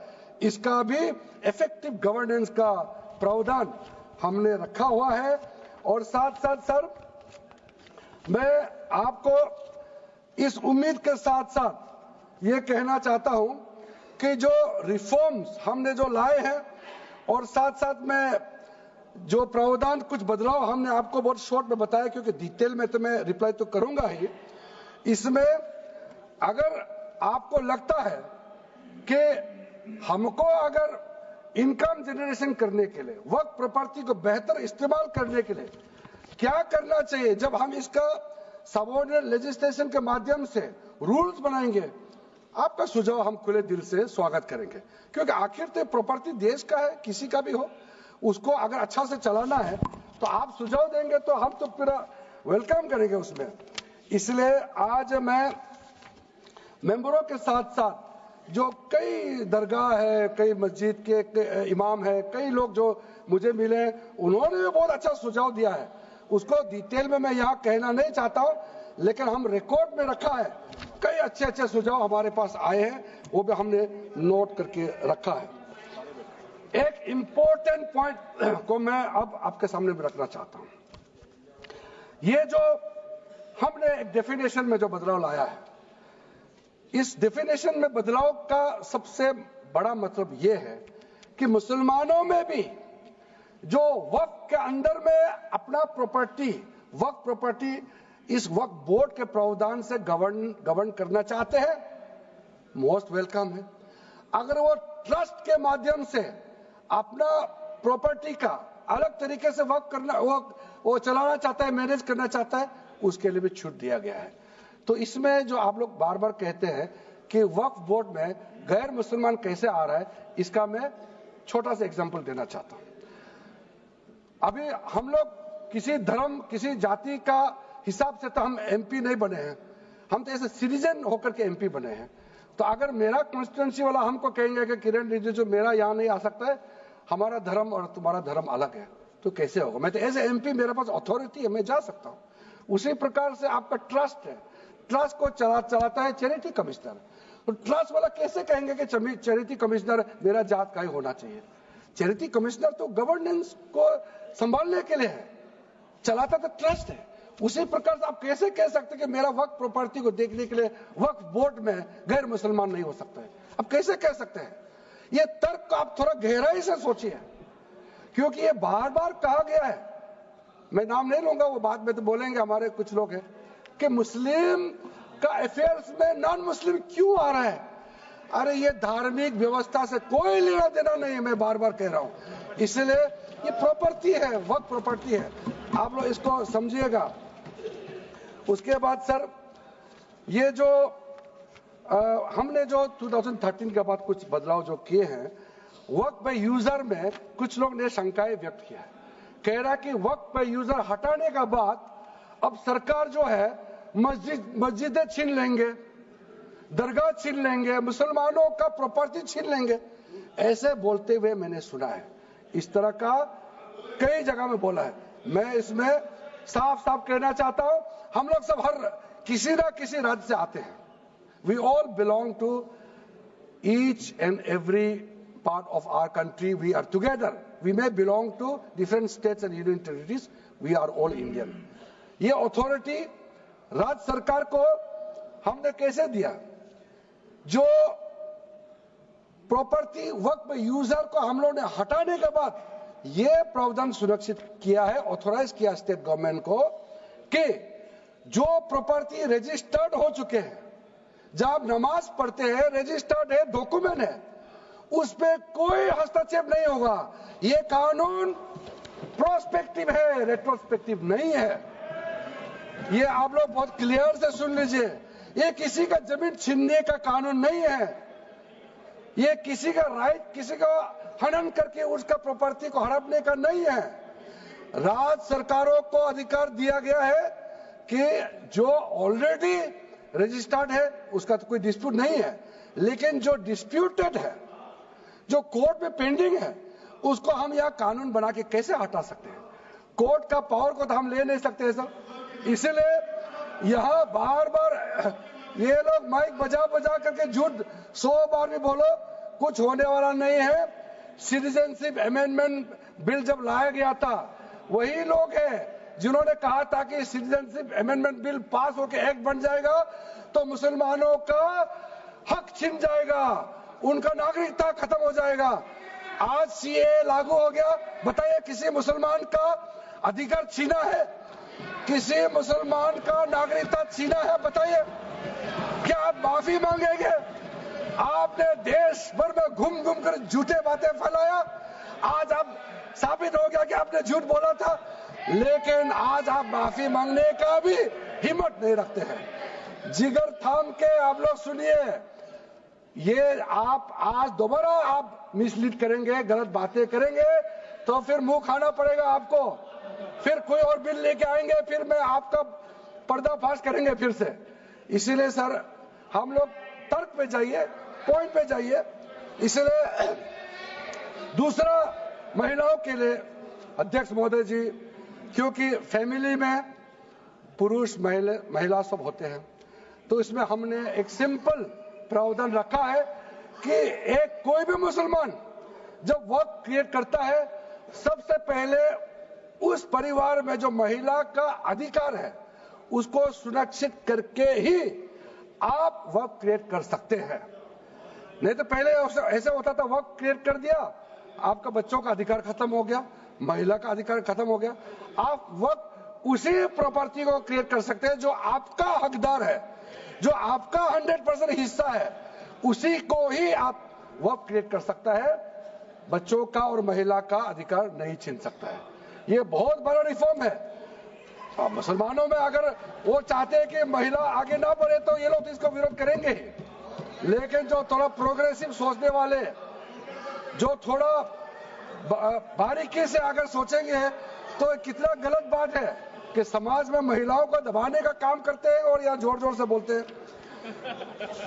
Speaker 2: इसका भी इफेक्टिव गवर्नेंस का प्रावधान हमने रखा हुआ है। और साथ साथ सर मैं आपको इस उम्मीद के साथ साथ ये कहना चाहता हूं कि जो रिफॉर्म्स हमने जो लाए हैं और साथ साथ में जो प्रावधान कुछ बदलाव हमने आपको बहुत शॉर्ट में बताया, क्योंकि डिटेल में तो मैं रिप्लाई तो करूंगा ही, इसमें अगर आपको लगता है कि हमको अगर इनकम जनरेशन करने के लिए वक्फ प्रॉपर्टी को बेहतर इस्तेमाल करने के लिए क्या करना चाहिए, जब हम इसका सबऑर्डिनेट लेजिस्लेशन के माध्यम से रूल्स बनाएंगे, आपका सुझाव हम खुले दिल से स्वागत करेंगे। क्योंकि आखिर तो प्रॉपर्टी देश का है, किसी का भी हो, उसको अगर अच्छा से चलाना है तो आप सुझाव देंगे तो हम तो पूरा वेलकम करेंगे उसमें। इसलिए आज मैं मेंबरों के साथ साथ जो कई दरगाह है, कई मस्जिद के इमाम है, कई लोग जो मुझे मिले, उन्होंने भी बहुत अच्छा सुझाव दिया है। उसको डिटेल में मैं यहाँ कहना नहीं चाहता हूँ, लेकिन हम रिकॉर्ड में रखा है, कई अच्छे अच्छे सुझाव हमारे पास आए हैं, वो भी हमने नोट करके रखा है। एक इंपॉर्टेंट पॉइंट को मैं अब आपके सामने भी रखना चाहता हूं। ये जो हमने एक डेफिनेशन में जो बदलाव लाया है, इस डेफिनेशन में बदलाव का सबसे बड़ा मतलब ये है कि मुसलमानों में भी जो वक्फ के अंदर में अपना प्रॉपर्टी, वक्फ प्रॉपर्टी इस वक्फ बोर्ड के प्रावधान से गवर्न करना चाहते हैं, मोस्ट वेलकम है। अगर वो ट्रस्ट के माध्यम से अपना प्रॉपर्टी का अलग तरीके से वक्फ करना, वो चलाना चाहता है, मैनेज करना चाहता है, उसके लिए भी छूट दिया गया है। तो इसमें जो आप लोग बार बार कहते हैं कि वक्फ बोर्ड में गैर मुसलमान कैसे आ रहा है, इसका मैं छोटा सा एग्जांपल देना चाहता हूं। अभी हम लोग किसी धर्म, किसी जाति का हिसाब से तो हम एमपी नहीं बने हैं, हम तो ऐसे सिटीजन होकर के एमपी बने हैं। तो अगर मेरा कॉन्स्टिट्यूंसी वाला हमको कहेंगे कि किरण रिजिजू मेरा यहाँ नहीं आ सकता है, हमारा धर्म और तुम्हारा धर्म अलग है, तो कैसे होगा? मैं तो एज एमपी, मेरे पास अथॉरिटी है, मैं जा सकता हूँ। उसी प्रकार से आपका ट्रस्ट है, ट्रस्ट को चलाता है चैरिटी कमिश्नर। तो ट्रस्ट वाला कैसे कहेंगे कि चैरिटी कमिश्नर मेरा जात का ही होना चाहिए? चैरिटी कमिश्नर तो गवर्नेंस को संभालने के लिए है, चलाता तो ट्रस्ट है। उसी प्रकार से आप कैसे कह सकते हैं कि मेरा वक्फ प्रॉपर्टी को देखने के लिए वक्फ बोर्ड में गैर मुसलमान नहीं हो सकता है? आप कैसे कह सकते हैं? ये तर्क को आप थोड़ा गहराई से सोचिए, क्योंकि ये बार बार कहा गया है, मैं नाम नहीं लूंगा, वो बाद में तो बोलेंगे हमारे कुछ लोग हैं कि मुस्लिम का अफेयर्स में नॉन मुस्लिम क्यों आ रहा है। अरे ये धार्मिक व्यवस्था से कोई लेना देना नहीं है, मैं बार बार कह रहा हूं। इसलिए ये प्रॉपर्टी है, वक्फ प्रॉपर्टी है, आप लोग इसको समझिएगा। उसके बाद सर ये जो हमने जो 2013 के बाद कुछ बदलाव जो किए हैं, वक्फ बाय यूजर में कुछ लोग ने शंकाएं व्यक्त किया है, कह रहा कि वक्फ बाय यूजर हटाने के बाद अब सरकार जो है मस्जिदें छीन लेंगे, दरगाह छीन लेंगे, मुसलमानों का प्रॉपर्टी छीन लेंगे, ऐसे बोलते हुए मैंने सुना है। इस तरह का कई जगह में बोला है। मैं इसमें साफ साफ कहना चाहता हूं, हम लोग सब हर किसी ना किसी राज्य से आते हैं। We all belong to each and every part of our country. We are together. We may belong to different states and union territories. We are all Indian. ये अथॉरिटी राज्य सरकार को हमने कैसे दिया? जो प्रॉपर्टी वक्फ यूजर को हम लोगों ने हटाने के बाद ये प्रावधान सुरक्षित किया है, ऑथोराइज किया स्टेट गवर्नमेंट को कि जो प्रॉपर्टी रजिस्टर्ड हो चुके हैं, जब नमाज पढ़ते हैं, रजिस्टर्ड है, डॉक्यूमेंट है, उस पे कोई हस्तक्षेप नहीं होगा। ये कानून प्रोस्पेक्टिव है, रेट्रोस्पेक्टिव नहीं है। ये आप लोग बहुत क्लियर से सुन लीजिए, ये किसी का जमीन छीनने का कानून नहीं है। ये किसी का राइट, किसी का हनन करके उसका प्रॉपर्टी को हड़पने का नहीं है। राज्य सरकारों को अधिकार दिया गया है कि जो ऑलरेडी रजिस्टर्ड है उसका तो कोई डिस्प्यूट नहीं है, लेकिन जो डिस्प्यूटेड है, जो कोर्ट में पेंडिंग है, उसको हम यहाँ कानून बना के कैसे हटा सकते हैं? कोर्ट का पावर को तो हम ले नहीं सकते सर। इसलिए यहाँ बार बार ये लोग माइक बजा बजा करके झूठ 100 बार भी बोलो, कुछ होने वाला नहीं है। सिटीजनशिप अमेंडमेंट बिल जब लाया गया था, वही लोग हैं जिन्होंने कहा था कि सिटीजनशिप अमेंडमेंट बिल पास होकर एक्ट बन जाएगा तो मुसलमानों का हक छिन जाएगा, उनका नागरिकता खत्म हो जाएगा। आज सीए लागू हो गया, बताइए किसी मुसलमान का अधिकार छीना है? किसी मुसलमान का नागरिकता छीना है? बताइए, क्या आप माफी मांगेंगे? आपने देश भर में घूम घूम कर झूठे बातें फैलाया, आज आप साबित हो गया कि आपने झूठ बोला था, लेकिन आज आप माफी मांगने का भी हिम्मत नहीं रखते हैं। जिगर थाम के आप लोग सुनिए, ये आप आज दोबारा आप मिसलीड करेंगे, गलत बातें करेंगे तो फिर मुंह खाना पड़ेगा आपको। फिर कोई और बिल लेके आएंगे, फिर मैं आपका पर्दाफाश करेंगे फिर से। इसीलिए सर हम लोग तर्क पे जाइए, पॉइंट पे जाइए। इसलिए दूसरा, महिलाओं के लिए अध्यक्ष महोदय जी, क्योंकि फैमिली में पुरुष महिला सब होते हैं, तो इसमें हमने एक सिंपल प्रावधान रखा है कि एक कोई भी मुसलमान जब वर्क क्रिएट करता है, सबसे पहले उस परिवार में जो महिला का अधिकार है उसको सुरक्षित करके ही आप वर्क क्रिएट कर सकते हैं। नहीं तो पहले ऐसा होता था, वर्क क्रिएट कर दिया, आपका बच्चों का अधिकार खत्म हो गया, महिला का अधिकार खत्म हो गया। आप वर्क उसी प्रॉपर्टी को क्रिएट कर सकते हैं जो आपका हकदार है, जो आपका 100% हिस्सा है, उसी को ही आप वर्क क्रिएट कर सकता है। बच्चों का और महिला का अधिकार नहीं छीन सकता है। ये बहुत बड़ा रिफॉर्म है। मुसलमानों में अगर वो चाहते हैं कि महिला आगे ना बढ़े तो ये लोग तो इसको विरोध करेंगे ही, लेकिन जो थोड़ा प्रोग्रेसिव सोचने वाले, जो थोड़ा बारीकी से अगर सोचेंगे तो कितना गलत बात है कि समाज में महिलाओं को दबाने का काम करते हैं और यहाँ जोर जोर से बोलते हैं।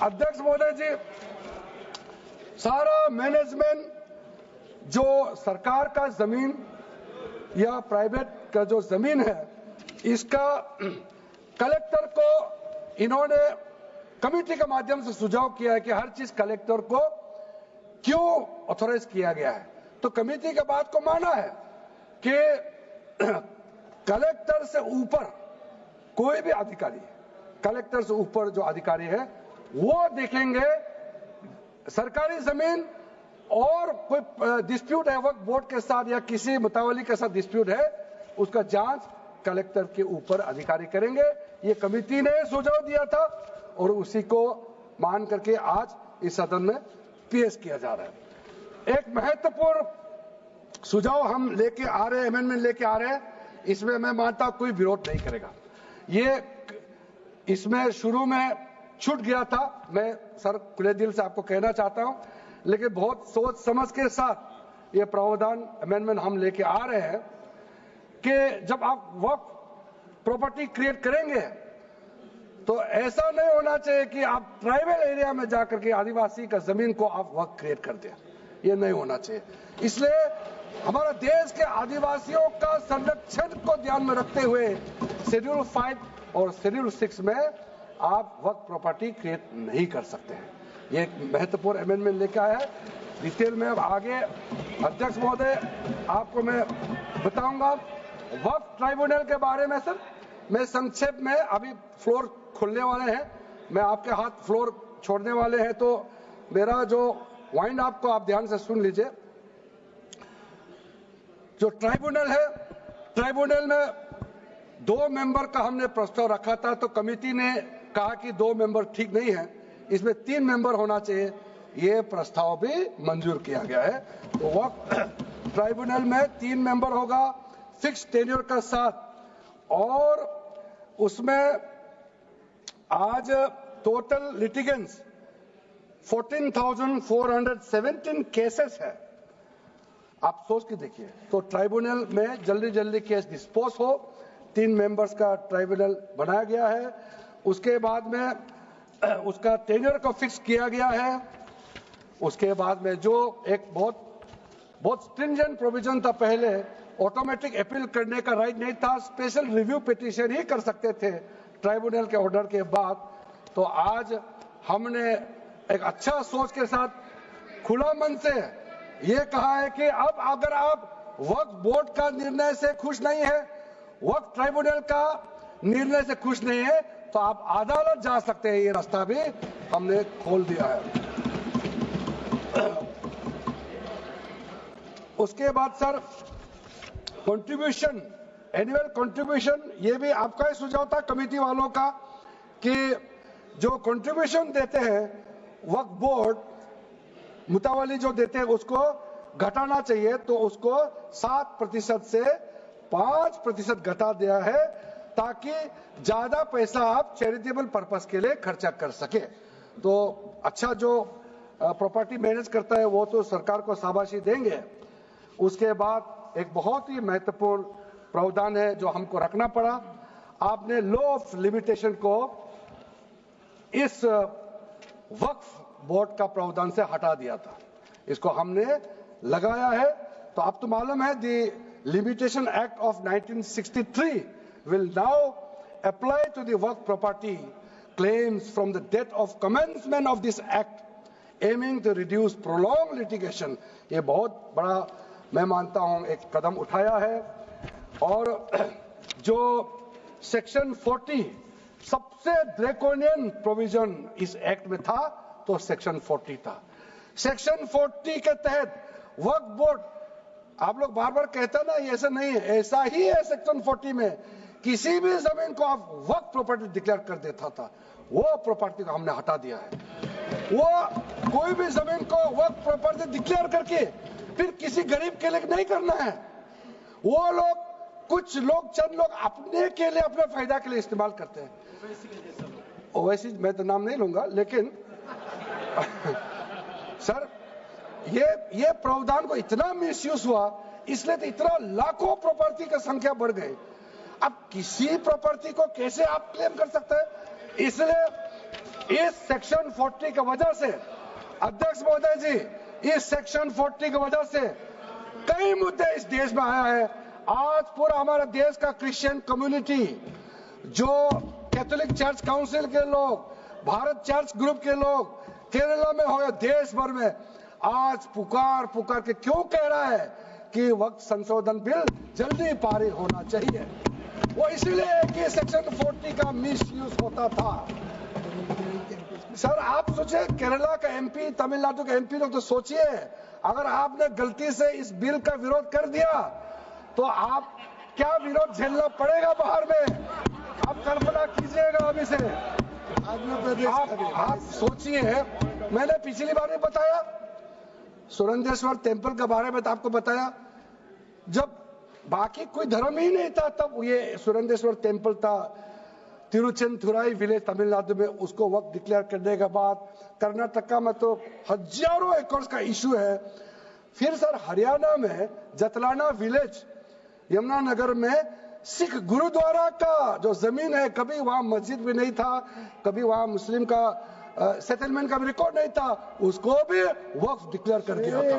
Speaker 2: अध्यक्ष महोदय जी, सारा मैनेजमेंट जो सरकार का जमीन या प्राइवेट का जो जमीन है, इसका कलेक्टर को इन्होंने कमेटी के माध्यम से सुझाव किया है कि हर चीज कलेक्टर को क्यों ऑथोराइज किया गया है। तो कमेटी के बात को माना है कि कलेक्टर से ऊपर कोई भी अधिकारी, कलेक्टर से ऊपर जो अधिकारी है वो देखेंगे सरकारी जमीन और कोई डिस्प्यूट है वक्फ बोर्ड के साथ या किसी मुतावली के साथ डिस्प्यूट है, उसका जांच कलेक्टर के ऊपर अधिकारी करेंगे। ये कमेटी ने सुझाव दिया था और उसी को मान करके आज इस सदन में पेश किया जा रहा है। एक महत्वपूर्ण सुझाव हम लेके आ रहे हैं, अमेंडमेंट लेके आ रहे हैं, इसमें मैं मानता हूं कोई विरोध नहीं करेगा। ये इसमें शुरू में छूट गया था, मैं सर खुले दिल से आपको कहना चाहता हूं, लेकिन बहुत सोच समझ के साथ ये प्रावधान अमेंडमेंट हम लेके आ रहे हैं कि जब आप वर्क प्रॉपर्टी क्रिएट करेंगे तो ऐसा नहीं होना चाहिए कि आप ट्राइबल एरिया में जाकर के आदिवासी का जमीन को आप वर्क क्रिएट कर दें, ये नहीं होना चाहिए। इसलिए हमारा देश के आदिवासियों का संरक्षण को ध्यान में रखते हुए शेड्यूल 5 और शेड्यूल 6 में आप वर्क प्रॉपर्टी क्रिएट नहीं कर सकते हैं। ये एक महत्वपूर्ण अमेंडमेंट लेकर आया है। डिटेल में अब आगे अध्यक्ष महोदय आपको मैं बताऊंगा। वक्फ ट्राइब्यूनल के बारे में सर मैं संक्षेप में, अभी फ्लोर खुलने वाले हैं, मैं आपके हाथ फ्लोर छोड़ने वाले हैं, तो मेरा जो वाइंड अप को आप ध्यान से सुन लीजिए। जो ट्राइब्यूनल है, ट्राइब्यूनल में 2 मेंबर का हमने प्रस्ताव रखा था, तो कमेटी ने कहा कि 2 मेंबर ठीक नहीं है, इसमें 3 मेंबर होना चाहिए। ये प्रस्ताव भी मंजूर किया गया है। तो वक्फ ट्राइब्यूनल में 3 मेंबर होगा फिक्स टेन्योर का साथ, और उसमें आज टोटल लिटिगेंट्स 14,417 केसेस है। आप सोच के देखिए, तो ट्राइब्यूनल में जल्दी जल्दी केस डिस्पोज हो, 3 मेंबर्स का ट्राइब्यूनल बनाया गया है। उसके बाद में उसका टेन्योर को फिक्स किया गया है। उसके बाद में जो एक बहुत स्ट्रिंजेंट प्रोविजन था, पहले ऑटोमेटिक अपील करने का राइट नहीं था, स्पेशल रिव्यू पिटीशन ही कर सकते थे ट्राइब्यूनल के ऑर्डर के बाद। तो आज हमने एक अच्छा सोच के साथ खुला मन से ये कहा है कि अब अगर आप वक्फ बोर्ड का निर्णय से खुश नहीं है, वक्फ ट्राइब्यूनल का निर्णय से खुश नहीं है, तो आप अदालत जा सकते हैं। ये रास्ता भी हमने खोल दिया है। उसके बाद सर कंट्रीब्यूशन, एनुअल कंट्रीब्यूशन, ये भी आपका ही सुझाव था कमेटी वालों का कि जो कंट्रीब्यूशन देते हैं वक्फ बोर्ड मुतावली जो देते हैं उसको घटाना चाहिए, तो उसको 7% से 5% घटा दिया है, ताकि ज्यादा पैसा आप चैरिटेबल पर्पस के लिए खर्चा कर सके। तो अच्छा, जो प्रॉपर्टी मैनेज करता है वो तो सरकार को शाबाशी देंगे। उसके बाद एक बहुत ही महत्वपूर्ण प्रावधान है जो हमको रखना पड़ा, आपने लॉ ऑफ लिमिटेशन को इस वक्फ बोर्ड का प्रावधान से हटा दिया था, इसको हमने लगाया है। तो अब तो मालूम है the limitation act of 1963 will now apply to the work property claims from the date of commencement of this act, aiming to reduce prolonged litigation। ये बहुत बड़ा मैं मानता हूं एक कदम उठाया है। और जो सेक्शन 40 सबसे ड्रैकोनियन प्रोविजन इस एक्ट में था, तो सेक्शन 40 था। सेक्शन 40 के तहत वक्फ बोर्ड, आप लोग बार बार कहते हैं ना, ये ऐसा नहीं है, ऐसा ही है। सेक्शन 40 में किसी भी जमीन को आप वक्फ प्रॉपर्टी डिक्लेयर कर देता था, वो प्रॉपर्टी को हमने हटा दिया है। वो कोई भी जमीन को वक्फ प्रॉपर्टी डिक्लेयर करके फिर किसी गरीब के लिए नहीं करना है। वो लोग, कुछ लोग, चंद लोग अपने के लिए, अपने फायदा के लिए इस्तेमाल करते हैं। ओवैसी मैं तो नाम नहीं लूंगा, लेकिन सर ये प्रावधान को इतना मिसयूज हुआ, इसलिए तो इतना लाखों प्रॉपर्टी का संख्या बढ़ गई। अब किसी प्रॉपर्टी को कैसे आप क्लेम कर सकते हैं? इसलिए इस सेक्शन 40 की वजह से, अध्यक्ष महोदय जी, इस सेक्शन 40 की वजह से कई मुद्दे इस देश में आया है। आज पूरा हमारा देश का क्रिश्चियन कम्युनिटी, जो कैथोलिक चर्च काउंसिल के लोग, भारत चर्च ग्रुप के लोग, केरला में हो या देश भर में, आज पुकार के क्यों कह रहा है कि वक्त संशोधन बिल जल्दी पारित होना चाहिए। वो इसलिए कि सेक्शन 40 का मिसयूज होता था। सर आप सोचिए, केरला का एमपी, तमिलनाडु का एमपी लोग तो सोचिए, अगर आपने गलती से इस बिल का विरोध कर दिया तो आप क्या विरोध झेलना पड़ेगा बाहर में, आप कल्पना कीजिएगा। अभी से आप सोचिए, मैंने पिछली बार भी बताया सुरेंद्रेश्वर टेम्पल के बारे में, तो आपको बताया जब बाकी कोई धर्म ही नहीं था तब ये सुरेंद्रेश्वर टेम्पल था। तिरुचेंथुराई विलेज तमिलनाडु में, उसको वक्त डिक्लेयर करने के बाद कर्नाटका में तो हजारों एकड़ का इशू है। फिर सर हरियाणा में जतलाना विलेज, यमुनानगर में सिख गुरुद्वारा का जो जमीन है, कभी वहां मस्जिद भी नहीं था, कभी वहां मुस्लिम का सेटलमेंट का भी रिकॉर्ड नहीं था, उसको भी वक्फ डिक्लेयर कर दिया था।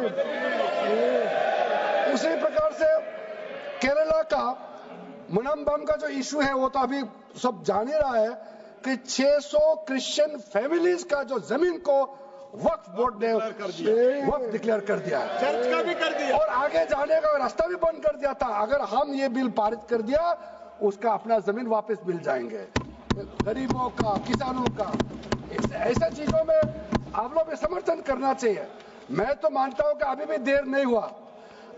Speaker 2: उसी प्रकार से केरला का मनम्बम का जो इशू है, वो तो अभी सब जान ही रहा है कि 600 क्रिश्चियन फैमिलीज का जो जमीन को वक्फ बोर्ड ने वक्फ डिक्लेयर कर दिया,
Speaker 4: चर्च का भी कर दिया,
Speaker 2: और आगे जाने का रास्ता भी बंद कर दिया था। अगर हम ये बिल पारित कर दिया, उसका अपना जमीन वापस मिल जाएंगे गरीबों का, किसानों का। ऐसा चीजों में आप लोग समर्थन करना चाहिए। मैं तो मानता हूं कि अभी भी देर नहीं हुआ,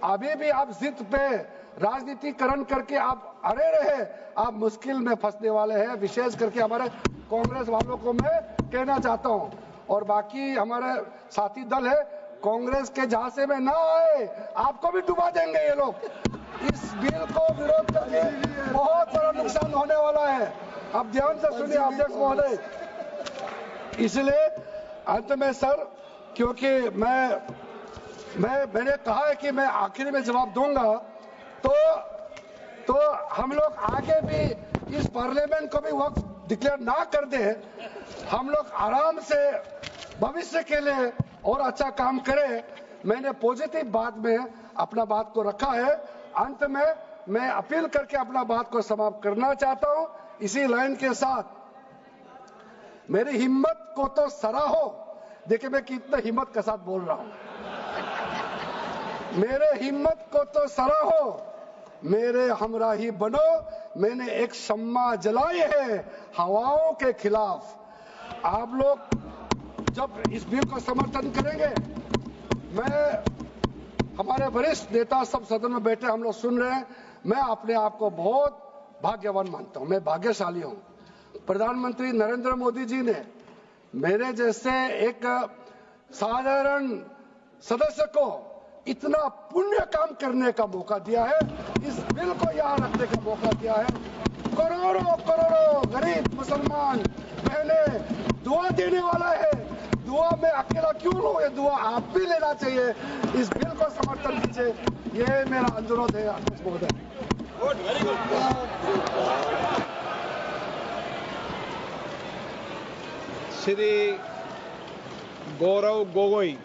Speaker 2: अभी भी आप जिद पे राजनीतिकरण करके आप अड़े रहे, आप मुश्किल में फंसने वाले हैं। विशेष करके हमारे कांग्रेस वालों को मैं कहना चाहता हूं, और बाकी हमारे साथी दल है कांग्रेस के झांसे में ना आए, आपको भी डुबा देंगे ये लोग। इस बिल को विरोध करके बहुत बड़ा नुकसान होने वाला है। आप ध्यान से सुनिए अध्यक्ष महोदय। इसलिए अंत में सर, क्योंकि मैंने कहा है कि मैं आखिरी में जवाब दूंगा, तो हम लोग आगे भी इस पार्लियामेंट को भी वक्त डिक्लेयर ना कर दे, हम लोग आराम से भविष्य के लिए और अच्छा काम करें। मैंने पॉजिटिव बात में अपना बात को रखा है। अंत में मैं अपील करके अपना बात को समाप्त करना चाहता हूं। इसी लाइन के साथ मेरी हिम्मत को तो सराहो। देखिए मैं कितना हिम्मत के साथ बोल रहा हूं। मेरे हिम्मत को तो सराहो, मेरे हमराही बनो। मैंने एक शम्मा जलाई है हवाओं के खिलाफ। आप लोग जब इस बिल को समर्थन करेंगे, हमारे वरिष्ठ नेता सब सदन में बैठे हम लोग सुन रहे हैं, मैं अपने आप को बहुत भाग्यवान मानता हूं, मैं भाग्यशाली हूं। प्रधानमंत्री नरेंद्र मोदी जी ने मेरे जैसे एक साधारण सदस्य को इतना पुण्य काम करने का मौका दिया है, इस बिल को यहां रखने का मौका दिया है। करोड़ों करोड़ों गरीब मुसलमान बहने दुआ देने वाला है। दुआ में अकेला क्यों लूं, ये दुआ आप भी लेना चाहिए। इस बिल को समर्थन कीजिए, ये मेरा अनुरोध है अध्यक्ष महोदय।
Speaker 1: श्री गौरव गोगोई।